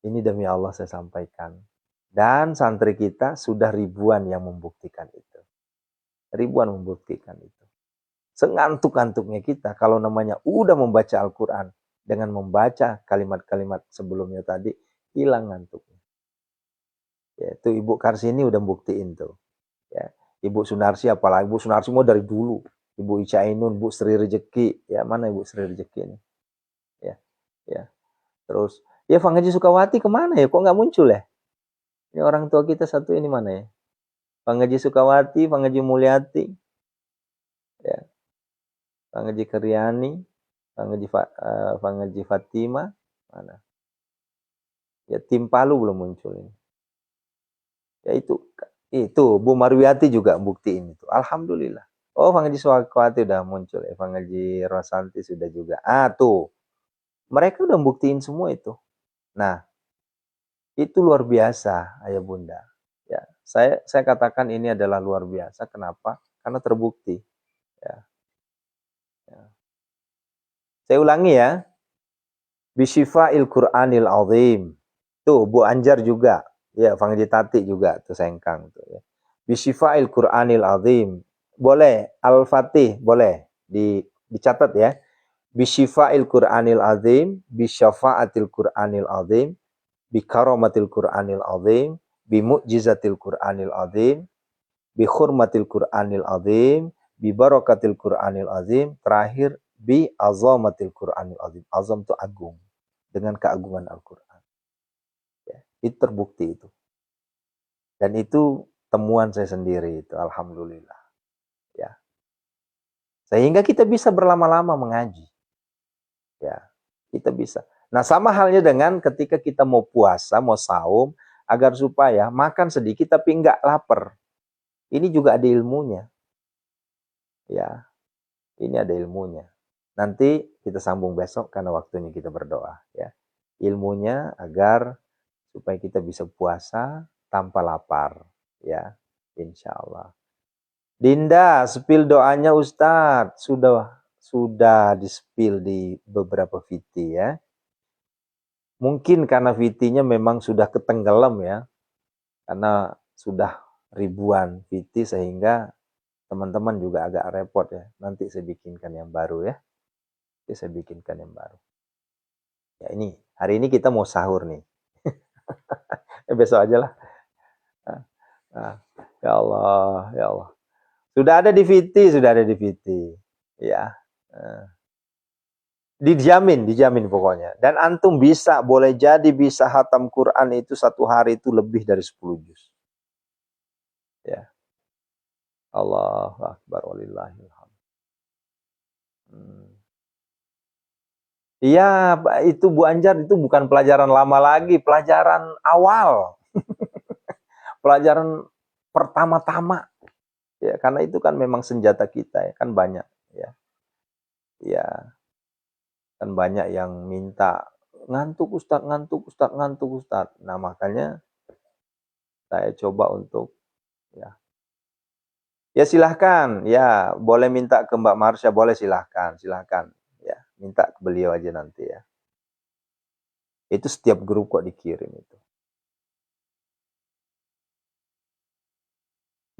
Ini demi Allah saya sampaikan. Dan santri kita sudah ribuan yang membuktikan itu. Ribuan membuktikan itu. Sengantuk-ngantuknya kita, kalau namanya udah membaca Al-Quran, dengan membaca kalimat-kalimat sebelumnya tadi, hilang ngantuknya. Ya, itu Ibu Karsini udah buktiin tuh. Ya, Ibu Sunarsi apalagi, Ibu Sunarsi mau dari dulu. Ibu Ica Ainun, Bu Sri Rejeki, ya mana Ibu Sri Rejeki ini? Ya. Terus, ya Bang Haji Sukawati kemana ya? Kok nggak muncul ya? Ini orang tua kita satu ini mana ya? Bang Haji Sukawati, Bang Haji Mulyati, ya. Bang Haji Karyani, Bang Haji Fatima, mana? Ya tim Palu belum muncul ini. Ya itu Bu Marwiati juga buktiin itu. Alhamdulillah. Oh, Bang Haji Sukawati udah muncul ya. Bang Haji Rosanti sudah juga. Tuh. Mereka udah buktiin semua itu. Nah, itu luar biasa, Ayah Bunda. Ya, saya katakan ini adalah luar biasa. Kenapa? Karena terbukti. Ya. Saya ulangi ya. Bisyifa'il Qur'anil azim. Tuh, Bu Anjar juga. Ya, Bang Haji Tati juga. Tuh, Sengkang. Tuh, ya. Bisyifa'il Qur'anil azim. Boleh. Al-Fatih. Boleh. Dicatat ya. Bisyifa'il Qur'anil azim. Bisyafa'atil Qur'anil azim. Bikaramatil Qur'anil azim. Bimu'jizatil Qur'anil azim. Bihurmatil Qur'anil azim. Bibarakatil Qur'anil azim. Terakhir, bi azamatil Qur'anil azim. Azam itu agung. Dengan keagungan Al-Quran. Ya, itu terbukti itu. Dan itu temuan saya sendiri itu. Alhamdulillah. Ya. Sehingga kita bisa berlama-lama mengaji. Ya, kita bisa. Nah, sama halnya dengan ketika kita mau puasa, mau saum, agar supaya makan sedikit tapi enggak lapar. Ini juga ada ilmunya. Ya, ini ada ilmunya. Nanti kita sambung besok karena waktunya kita berdoa ya. Ilmunya agar supaya kita bisa puasa tanpa lapar ya, insya Allah. Dinda, spill doanya Ustadz. Sudah di-spill di beberapa VT ya. Mungkin karena VT-nya memang sudah ketenggelam ya. Karena sudah ribuan VT sehingga teman-teman juga agak repot ya. Nanti saya bikinkan yang baru ya. Ya ini, hari ini kita mau sahur nih. Besok aja lah. Ya Allah. Sudah ada di VT. Ya. Dijamin pokoknya. Dan antum boleh jadi bisa hatam Quran itu satu hari itu lebih dari 10 juz. Ya. Allahu Akbar walillahilhamd. Iya, itu Bu Anjar itu bukan pelajaran lama lagi, pelajaran awal. Pelajaran pertama-tama. Ya, karena itu kan memang senjata kita ya, kan banyak ya. Ya, kan banyak yang minta, "Ngantuk Ustaz, ngantuk Ustaz, ngantuk Ustaz." Nah, makanya saya coba untuk ya, ya silahkan, ya boleh minta ke Mbak Marsha, boleh silahkan, silahkan. Ya, minta ke beliau aja nanti ya. Itu setiap grup kok dikirim itu.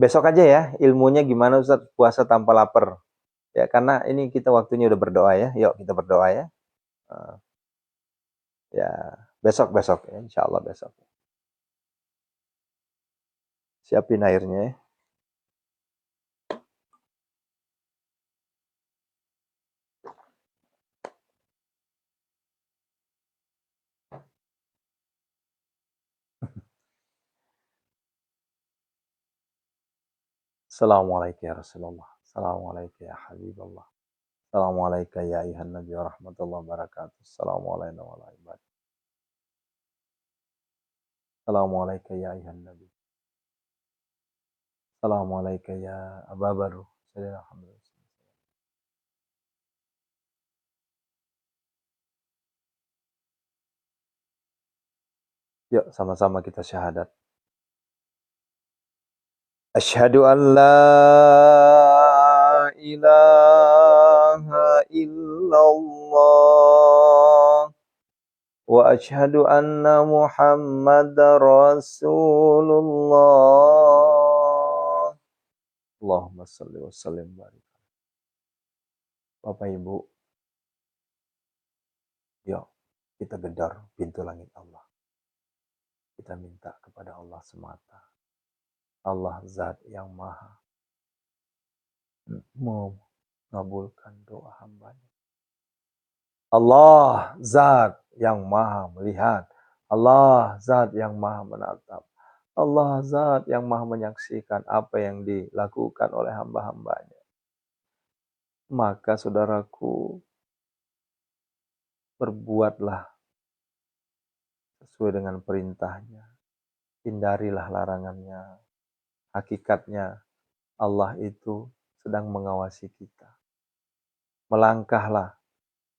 Besok aja ya, ilmunya gimana Ustaz puasa tanpa lapar. Ya, karena ini kita waktunya udah berdoa ya. Yuk kita berdoa ya. Uh, ya, besok-besok ya, insya Allah besok. Siapin airnya ya. Assalamualaikum ya Rasulullah. Assalamualaikum ya Habibullah. Assalamualaikum ya ayuhan Nabi wa rahmatullahi wa barakatuh. Assalamualaikum warahmatullahi wabarakatuh. Assalamualaikum ya ayuhan Nabi. Assalamualaikum ya Aba Baru. Alhamdulillah. Yuk sama-sama kita syahadat. Asyhadu an la ilaha illallah wa asyhadu anna Muhammadar Rasulullah. Allahumma shalli wa sallim barik. Bapak Ibu, yuk kita gedor pintu langit Allah. Kita minta kepada Allah semata. Allah zat yang maha mengabulkan doa hambanya. Allah zat yang maha melihat. Allah zat yang maha menatap. Allah zat yang maha menyaksikan apa yang dilakukan oleh hamba-hambanya. Maka saudaraku, berbuatlah sesuai dengan perintahnya. Hindarilah larangannya. Hakikatnya Allah itu sedang mengawasi kita. Melangkahlah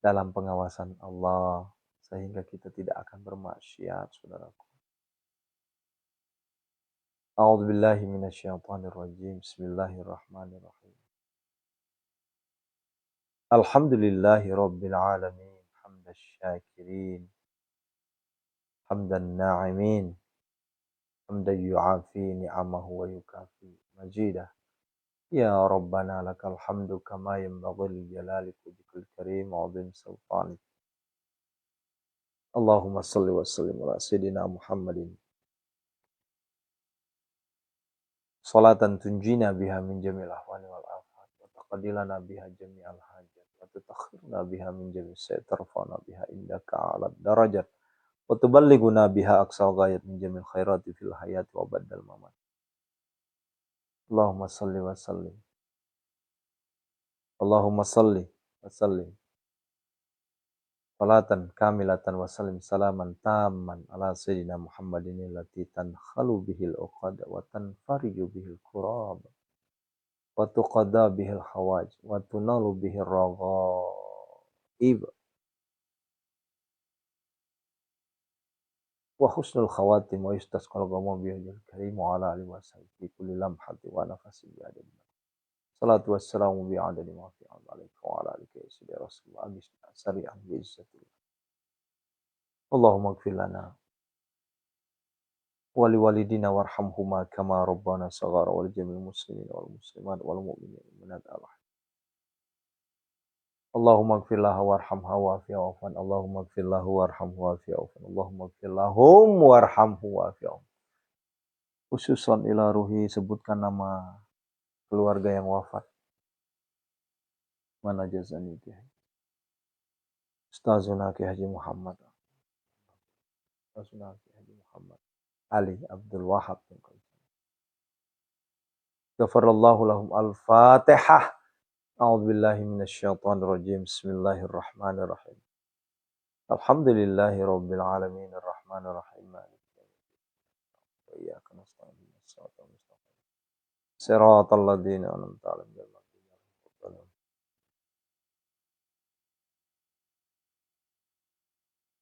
dalam pengawasan Allah sehingga kita tidak akan bermaksiat, saudaraku. A'udzubillahi minasyaitonirrajim. Bismillahirrahmanirrahim. Alhamdulillahi rabbil alamin. Hamdasy syakirin. Hamdan na'imin. Hamdan yu'afi ni'amahu wa yukafi majidah. Ya Rabbana lakal hamdu kama yanbaghi li jalali wajhikal karim wa 'azimi sultanik. Allahumma shalli wa sallim ala sayyidina Muhammadin. Salatan tunjina biha min jamil ahwani wal afat wa taqdilana biha jami'al hajat wa tutakhirna biha min jami'is sayyi'at tarfa'na biha indaka 'alad darajat wa tuballighuna biha aqsal ghayat min jamil khairati fil hayati wa ba'dal mamat. Allahumma shalli wa sallim. Allahumma shalli wa sallim. Salatan kamilatan wa sallim salaman tamman ala sayyidina Muhammadin allati tankhalu bihil uqad wa tanfariju bihil kurab wa tuqada bihil hawaj wa tunalu bihil raghaib wa husnul khawatim wa yustasqal ghamam bihil karim wa ala alihi wa sahbihi kulli lamhati wa nafasin bi adad. Salatu wassalamu bi adadi ma fi alaikum wa ala alihi wa rasulullah sari'an bi izzatillah. Allahumma ighfir lana wali walidina warhamhuma kama rabbana saghara wal jamil muslimin wal muslimat wal mu'minin wal mu'minat. Allahumma ighfir lahu warhamhu wa'afihi wa'afwan. Allahumma ighfir lahu warhamhu wa'afihi wa'afwan. Allahumma ighfir lahum warhamhu wa'afihi wa'afwan. Khususan ila ruhi, sebutkan nama keluarga yang wafat. Mana jazani bihi. Ustazuna Ki Haji Muhammad. Ustazuna Ki Haji Muhammad Ali Abdul Wahab. Ghafarallahu lahum al-Fatihah. A'udzubillahi minasyaitonirrajim. Bismillahirrahmanirrahim. Alhamdulillahi rabbil alamin arrahmanir rahim. Maliki yaumiddin. Wa iyyaka nasta'in ihdinas siratal mustaqim. Siratal ladzina an'amta 'alaihim ghairil maghdubi 'alaihim waladdallin.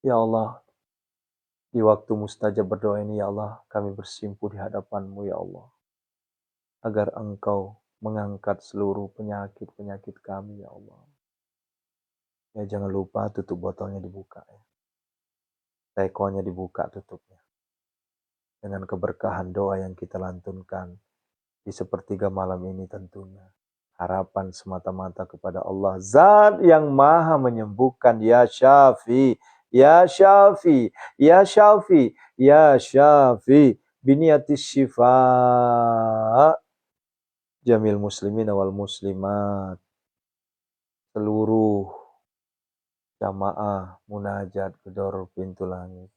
Ya Allah, di waktu mustajab berdoa ini ya Allah, kami bersimpuh di hadapan-Mu ya Allah, agar Engkau mengangkat seluruh penyakit-penyakit kami ya Allah. Ya jangan lupa tutup botolnya dibuka ya. Tekonya dibuka tutupnya. Dengan keberkahan doa yang kita lantunkan di sepertiga malam ini tentunya. Harapan semata-mata kepada Allah. Zat yang maha menyembuhkan. Ya Syafi. Ya Syafi. Ya Syafi. Ya Syafi. Biniatis syifa. Jamil muslimin wal muslimat. Seluruh jamaah munajat gedor pintu langit.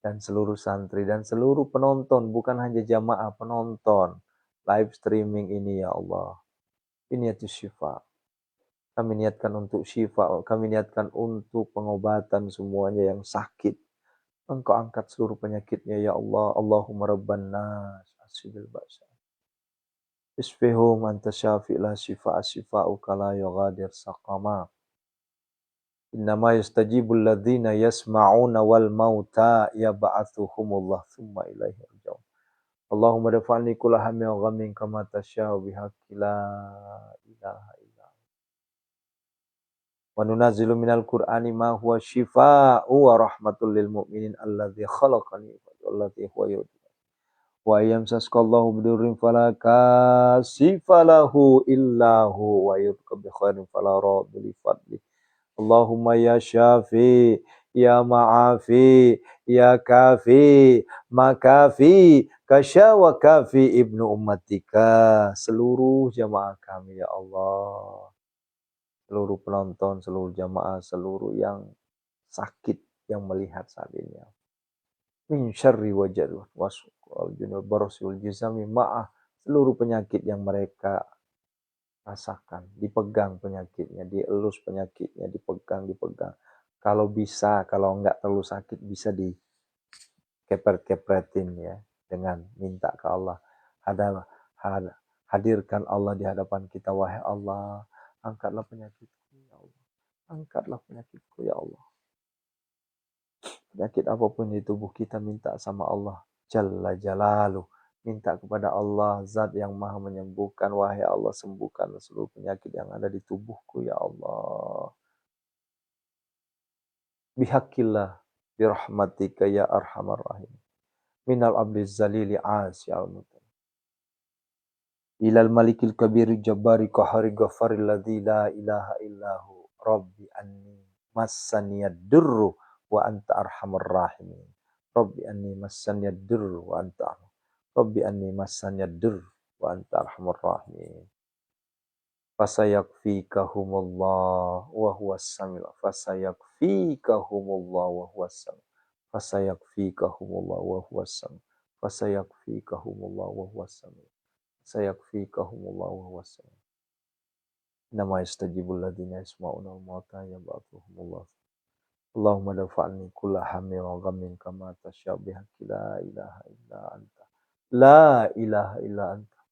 Dan seluruh santri dan seluruh penonton. Bukan hanya jamaah, penonton. Live streaming ini ya Allah. Biniatis syifa. Kami niatkan untuk syifa, kami niatkan untuk pengobatan semuanya yang sakit. Engkau angkat seluruh penyakitnya ya Allah. Allahumma rabban nas asyibil ba'sa. Isfihum anta syafi' la syifa'a syifa'uka la yughadir saqama. Innama yastajibul ladzina yasma'una wal mauta yab'atsuhumullah thumma ilaihi raji'un. Allahumma dafa'ni kulla hammin wa ghammin kama tasya'u bihaqqi la ilaha illa wa nunazzilu minal qur'ani ma huwa syifaa'u wa rahmatul lil mu'minin alladzi khalaqani walladzi huwa yu'ti wa yamsaskallahu bidurrin fala kashifa lahu illa hu wa yudka bi khairin fala radda li fadli. Allahumma ya syafi ya ma'afi ya kafi makafi kasya wa kafi ibnu ummatika. Seluruh jamaah kami ya Allah, seluruh penonton, seluruh jamaah, seluruh yang sakit yang melihat saat ini. Min syarri wajad wal junub barasul jizami ma'ah, seluruh penyakit yang mereka rasakan, dipegang penyakitnya, dielus penyakitnya, dipegang. Kalau bisa, kalau enggak terlalu sakit bisa dikepret-kepretin ya, dengan minta ke Allah. Hadirkan Allah di hadapan kita, wahai Allah, angkatlah penyakitku ya Allah. Angkatlah penyakitku ya Allah. Penyakit apapun di tubuh kita minta sama Allah Jalla Jalaluh. Minta kepada Allah, zat yang maha menyembuhkan. Wahai Allah, sembuhkan seluruh penyakit yang ada di tubuhku ya Allah. Bihaqillah, birahmatika ya arhamar rahim. Minal abdi zalili asya'al mutan. Ilal malikil kabiri jabari qahari ghafari ladzi la ilaha illahu. Rabbi anni massaniyad durru wa anta arhamar rahimin. Rabbi anni massaniyad durru wa anta arhamar. Rabbi anni massaniyad durru wa anta arhamar rahimin. Fasayakfikahumullah wa huwas samil. Fasayakfikahumullah wa huwas samil. Fasayakfikahumullah wa huwas samil. Fasayakfikahumullah wa huwas samil. Sayakfikahumullah wa huwas samil. Nama yastajibul ladzina yasma'una al-mauta yab'atsuhumullah. Allahumma dafa'ni kulla hammin wa ghammin kama tasya' bihaqqi la ilaha illa anta. La ilaha illa anta.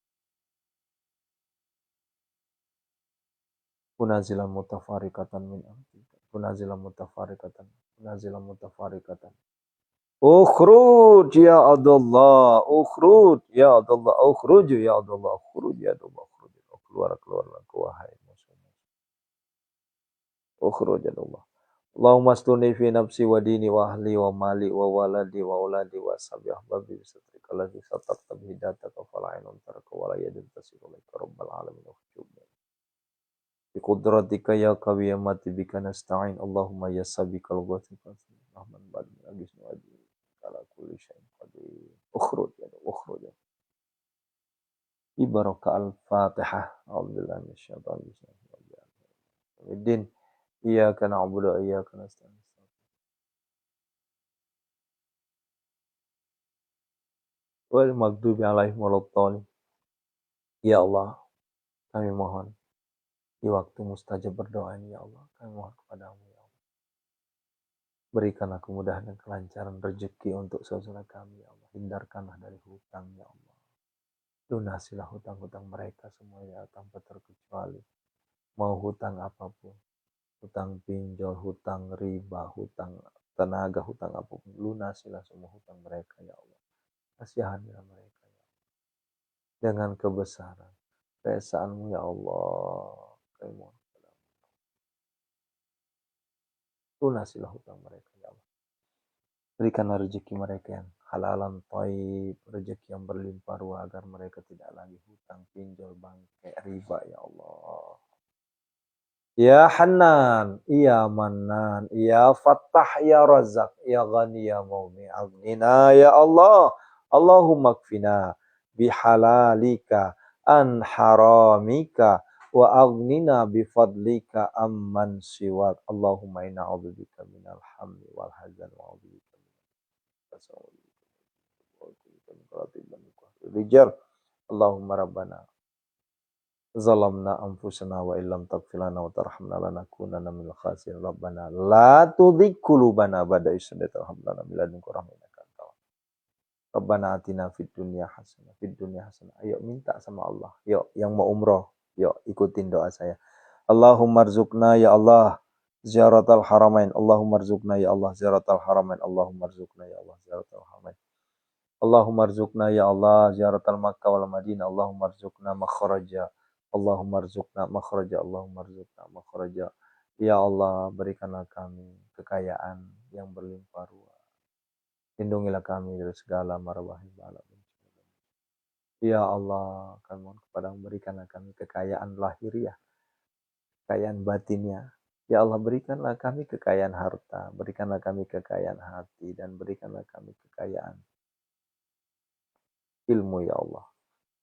Kunazilan mutafarikatan min amrika. Kunazilan mutafarikatan. Kunazilan mutafarikatan. Ukhruj ya Abdullah. Ukhruj ya Abdullah. Ukhruj ya Abdullah. Ukhruj ya Abdullah. Keluar wahai musuh. Ukhruj ya Abdullah. Allahumma astuni fi nafsi wa dini wa ahli wa mali wa waladi wa uladi wa sabi ahbabi bisatrika ladzi satarta bihidataka fala'inun taraka wa la yadin tasiru laika rabbal alamin. Biqudratika ya qawiyya mati bika nasta'in. Allahumma ya sabiqal ghafir rahman ba'di agisni wajib ala kulli syai'in qadir. Ukhruj ya ukhruj. Ibaraka al-Fatihah. A'udzubillahi minasyaitonir rajim. Iyyaka na'budu wa iyyaka nasta'in. Wal maghdubi 'alaihim waladdallin. Ya Allah, kami mohon di waktu mustajab berdoa ini ya Allah, kami mohon kepadamu ya Allah. Berikanlah kemudahan dan kelancaran rezeki untuk saudara kami ya Allah. Hindarkanlah dari hutang ya Allah. Lunasilah hutang-hutang mereka semuanya tanpa terkecuali. Mau hutang apapun, hutang pinjol, hutang riba, hutang tenaga, hutang apapun, lunasilah semua hutang mereka ya Allah. Kasihanilah mereka ya Allah. Dengan kebesaran, keesaanmu ya Allah. Kami mohon kepadamu. Lunasilah hutang mereka ya Allah. Berikanlah rezeki mereka yang halalan thayyib, rezeki yang berlimpah ruah agar mereka tidak lagi hutang, pinjol, bangkai, riba ya Allah. Ya Hanan, Ya Manan, Ya Fattah, Ya Razak, Ya Ghani, Ya Mughni, Aghnina, Ya Allah. Allahumma kfina bihalalika an haramika wa aghnina bifadlika amman siwak. Allahumma inna a'udzubika minal hammi wal hazan wa a'udzubika Rijar. Allahumma rabbana zalamna anfusana wa illam taghfir lana wa tarhamna lanakunanna minal khasirin. Rabbana la tuzigh qulubana ba'da idh hadaytana wa hab lana min ladunka rahmatan innaka antal wahhab. Rabbana atina fid dunya hasanah, fid dunya hasanah. Ayo minta sama Allah. Yuk yang mau umroh, yuk ikutin doa saya. Allahumma rzuqna ya Allah ziyaratal haramain. Allahumma rzuqna ya Allah ziyaratal haramain. Allahumma rzuqna ya Allah ziyaratal haramain. Allahumma rzuqna ya Allah ziyaratal Makkah wal Madinah. Allahumma rzuqna makhraja. Allahumma rzuqna makhraja. Allahumma rzuqna makhraja. Ya Allah, berikanlah kami kekayaan yang berlimpah ruah. Lindungilah kami dari segala mara bahaya bala. Ya Allah, kami mohon kepadamu, berikanlah kami kekayaan lahiriah, kekayaan batinnya. Ya Allah, berikanlah kami kekayaan harta, berikanlah kami kekayaan hati, dan berikanlah kami kekayaan ilmu ya Allah.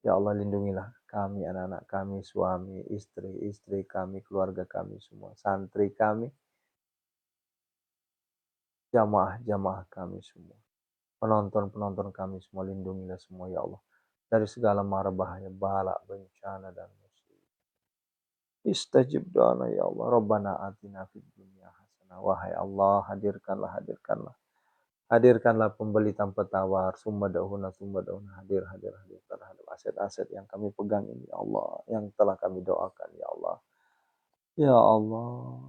Ya Allah, lindungilah kami, anak-anak kami, suami, istri kami, keluarga kami semua, santri kami, jamaah-jamaah kami semua, penonton-penonton kami semua, lindungilah semua ya Allah dari segala mara bahaya, bala, bencana, dan musibah. Istajib doa ya Allah. Rabbana atina fid dunya hasanah. Wahai Allah, hadirkanlah pembeli tanpa tawar, summa dahuna, hadir terhadap aset-aset yang kami pegang ini ya Allah, yang telah kami doakan ya Allah. Ya Allah,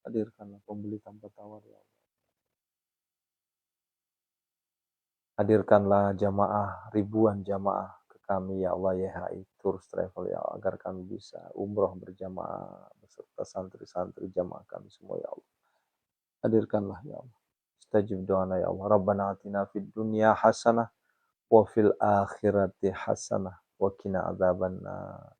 hadirkanlah pembeli tanpa tawar ya Allah. Hadirkanlah jamaah, ribuan jamaah ke kami ya Allah, YHI Tours Travel ya Allah, agar kami bisa umroh berjamaah beserta santri-santri jamaah kami semua ya Allah. Hadirkanlah ya Allah. Istajib doana ya Allah. Rabbana atina fid dunya hasanah wa fil akhirati hasanah wa qina adzabannar.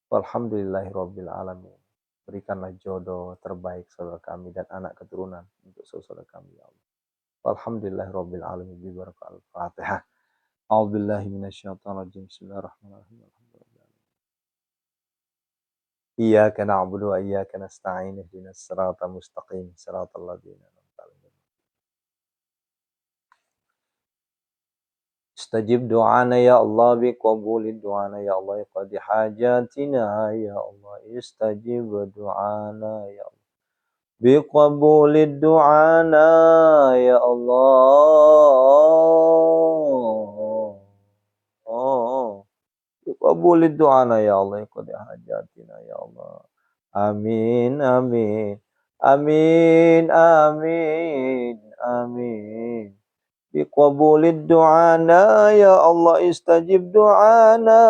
Walhamdulillahi rabbil alamin. Berikanlah jodoh terbaik saudara kami dan anak keturunan untuk saudara kami ya Allah. Walhamdulillahi rabbil alamin. Bi barakah al-Fatihah. A'udzubillahi minasyaitonir rajim. Bismillahirrahmanirrahim. Iyyaka na'budu wa iyyaka nasta'in. Ihdinas siratal mustaqim. Siratal ladzina an'amta 'alaihim. Istajib du'ana ya Allah, biqabuli du'ana ya Allah, qadi hajatina ya Allah. Istajib du'ana ya Allah, biqabuli du'ana ya Allah. Biqabuli du'ana ya Allah, qadi hajatina ya Allah. Amin, amin. Amin, amin, amin. Biqabulid du'ana ya Allah, istajib du'ana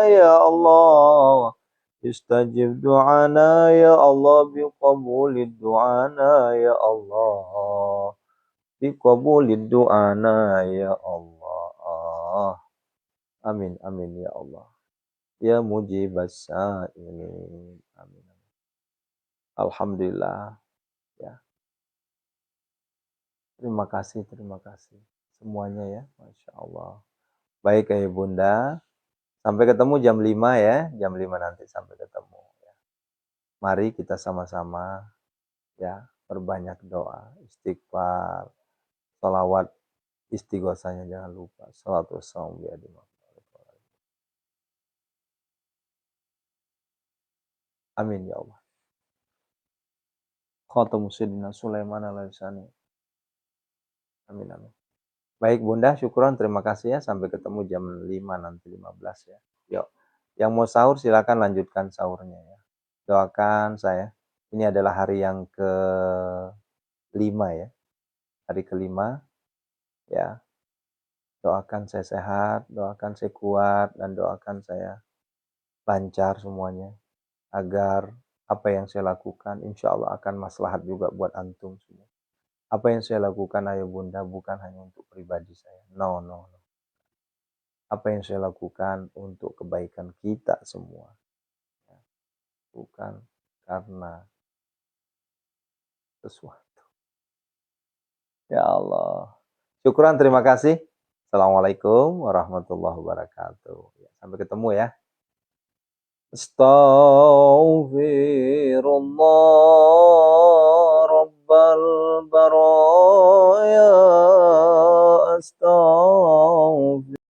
ya Allah. Istajib du'ana ya Allah, biqabulid du'ana ya Allah. Biqabulid du'ana ya Allah. Amin, amin ya Allah. Ya mujibas sa'ilin. Amin. Alhamdulillah ya. Terima kasih semuanya ya, Masya Allah. Baik ya Bunda, sampai ketemu jam 5 ya, jam 5 nanti sampai ketemu ya. Mari kita sama-sama ya, perbanyak doa, istighfar, salawat, istighosahnya jangan lupa. Salatu wassalamu biadi. Amin ya Allah. Khatamu Sayyidina Sulaiman al-Lisani. Amin amin. Baik Bunda, syukron, terima kasih ya. Sampai ketemu jam 5 nanti 15 ya. Yuk. Yang mau sahur silakan lanjutkan sahurnya ya. Doakan saya. Ini adalah hari yang ke-5 ya. Hari ke-5 ya. Doakan saya sehat, doakan saya kuat, dan doakan saya lancar semuanya. Agar apa yang saya lakukan insya Allah akan maslahat juga buat antum semua. Apa yang saya lakukan ayah bunda bukan hanya untuk pribadi saya. No, no, no. Apa yang saya lakukan untuk kebaikan kita semua. Bukan karena sesuatu. Ya Allah. Syukran, terima kasih. Assalamualaikum warahmatullahi wabarakatuh. Sampai ketemu ya. Astaghfirullah rabbal baraya.